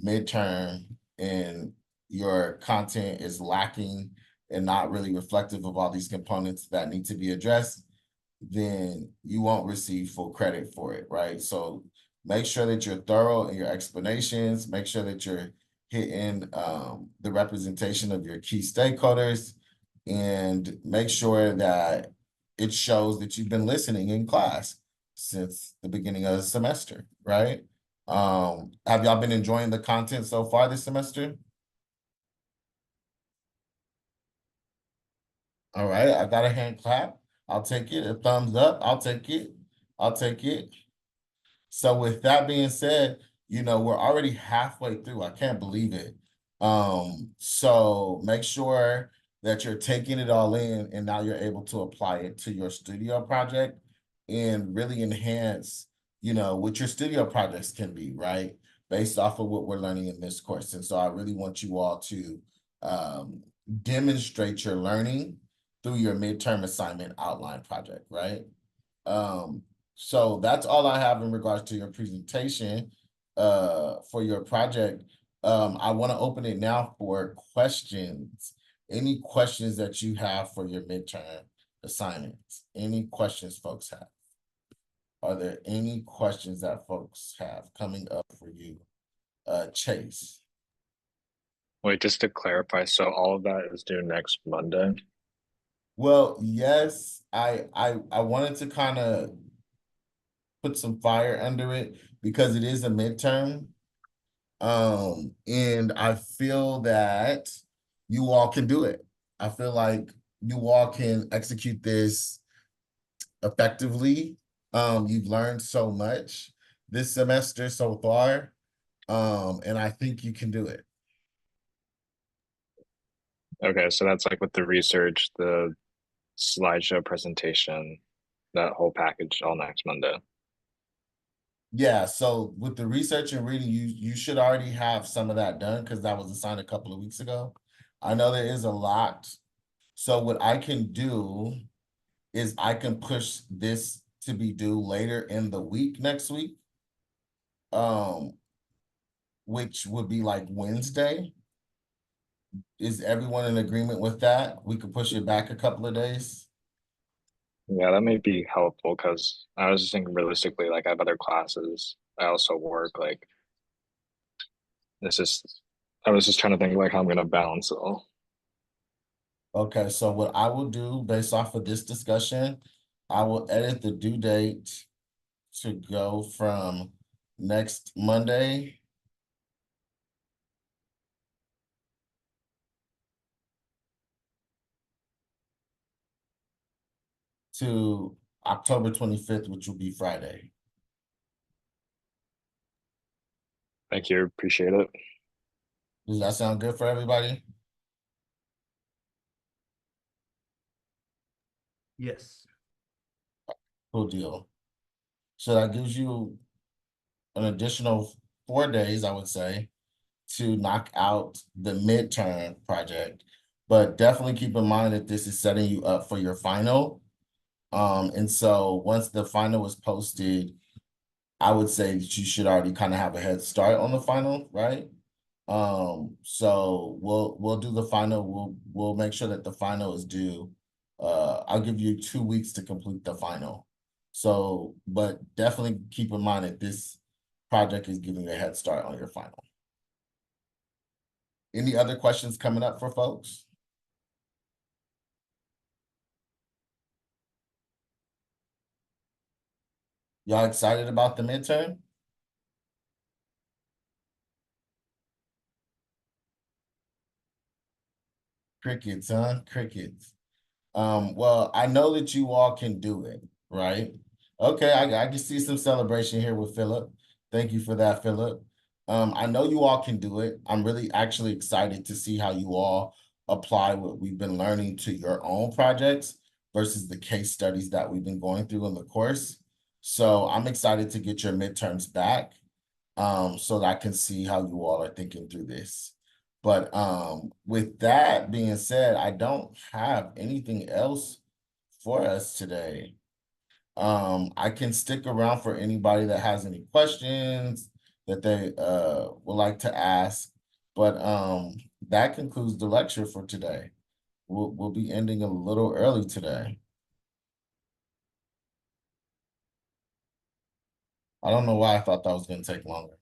midterm and your content is lacking and not really reflective of all these components that need to be addressed, then you won't receive full credit for it, right? So make sure that you're thorough in your explanations, make sure that you're hitting the representation of your key stakeholders, and make sure that it shows that you've been listening in class since the beginning of the semester, right? Have y'all been enjoying the content so far this semester? All right, I got a hand clap. I'll take it. A thumbs up. I'll take it. I'll take it. So with that being said, you know, we're already halfway through. I can't believe it. So make sure that you're taking it all in and now you're able to apply it to your studio project and really enhance, you know, what your studio projects can be, right? Based off of what we're learning in this course. And so I really want you all to demonstrate your learning through your midterm assignment outline project, right? So that's all I have in regards to your presentation for your project. I want to open it now for questions. Any questions that you have for your midterm assignments? Any questions folks have? Are there any questions that folks have coming up for you? Chase. Wait, just to clarify, so all of that is due next Monday? Well, yes, I wanted to kind of put some fire under it because it is a midterm. And I feel that you all can do it. I feel like you all can execute this effectively. You've learned so much this semester so far. And I think you can do it. Okay, so that's like with the research, the slideshow presentation, that whole package all next Monday. Yeah, so with the research and reading, you should already have some of that done because that was assigned a couple of weeks ago. I know there is a lot. So what I can do is I can push this to be due later in the week next week. Which would be like Wednesday. Is everyone in agreement with that? We could push it back a couple of days. Yeah, that may be helpful because I was just thinking realistically, like I have other classes. I also work, like I was just trying to think like how I'm gonna balance it all. Okay, so what I will do based off of this discussion, I will edit the due date to go from next Monday to October 25th, which will be Friday. Thank you, appreciate it. Does that sound good for everybody? Yes. Cool deal. So that gives you an additional 4 days, I would say, to knock out the midterm project. But definitely keep in mind that this is setting you up for your final. And so once the final is posted, I would say that you should already kind of have a head start on the final, right? So we'll do the final. We'll make sure that the final is due. I'll give you 2 weeks to complete the final. So, but definitely keep in mind that this project is giving you a head start on your final. Any other questions coming up for folks? Y'all excited about the midterm? Crickets, huh? Crickets. Well, I know that you all can do it, right? Okay, I can see some celebration here with Philip. Thank you for that, Philip. I know you all can do it. I'm really actually excited to see how you all apply what we've been learning to your own projects versus the case studies that we've been going through in the course. So I'm excited to get your midterms back, so that I can see how you all are thinking through this. But with that being said, I don't have anything else for us today. I can stick around for anybody that has any questions that they would like to ask. But that concludes the lecture for today. We'll be ending a little early today. I don't know why I thought that was going to take longer.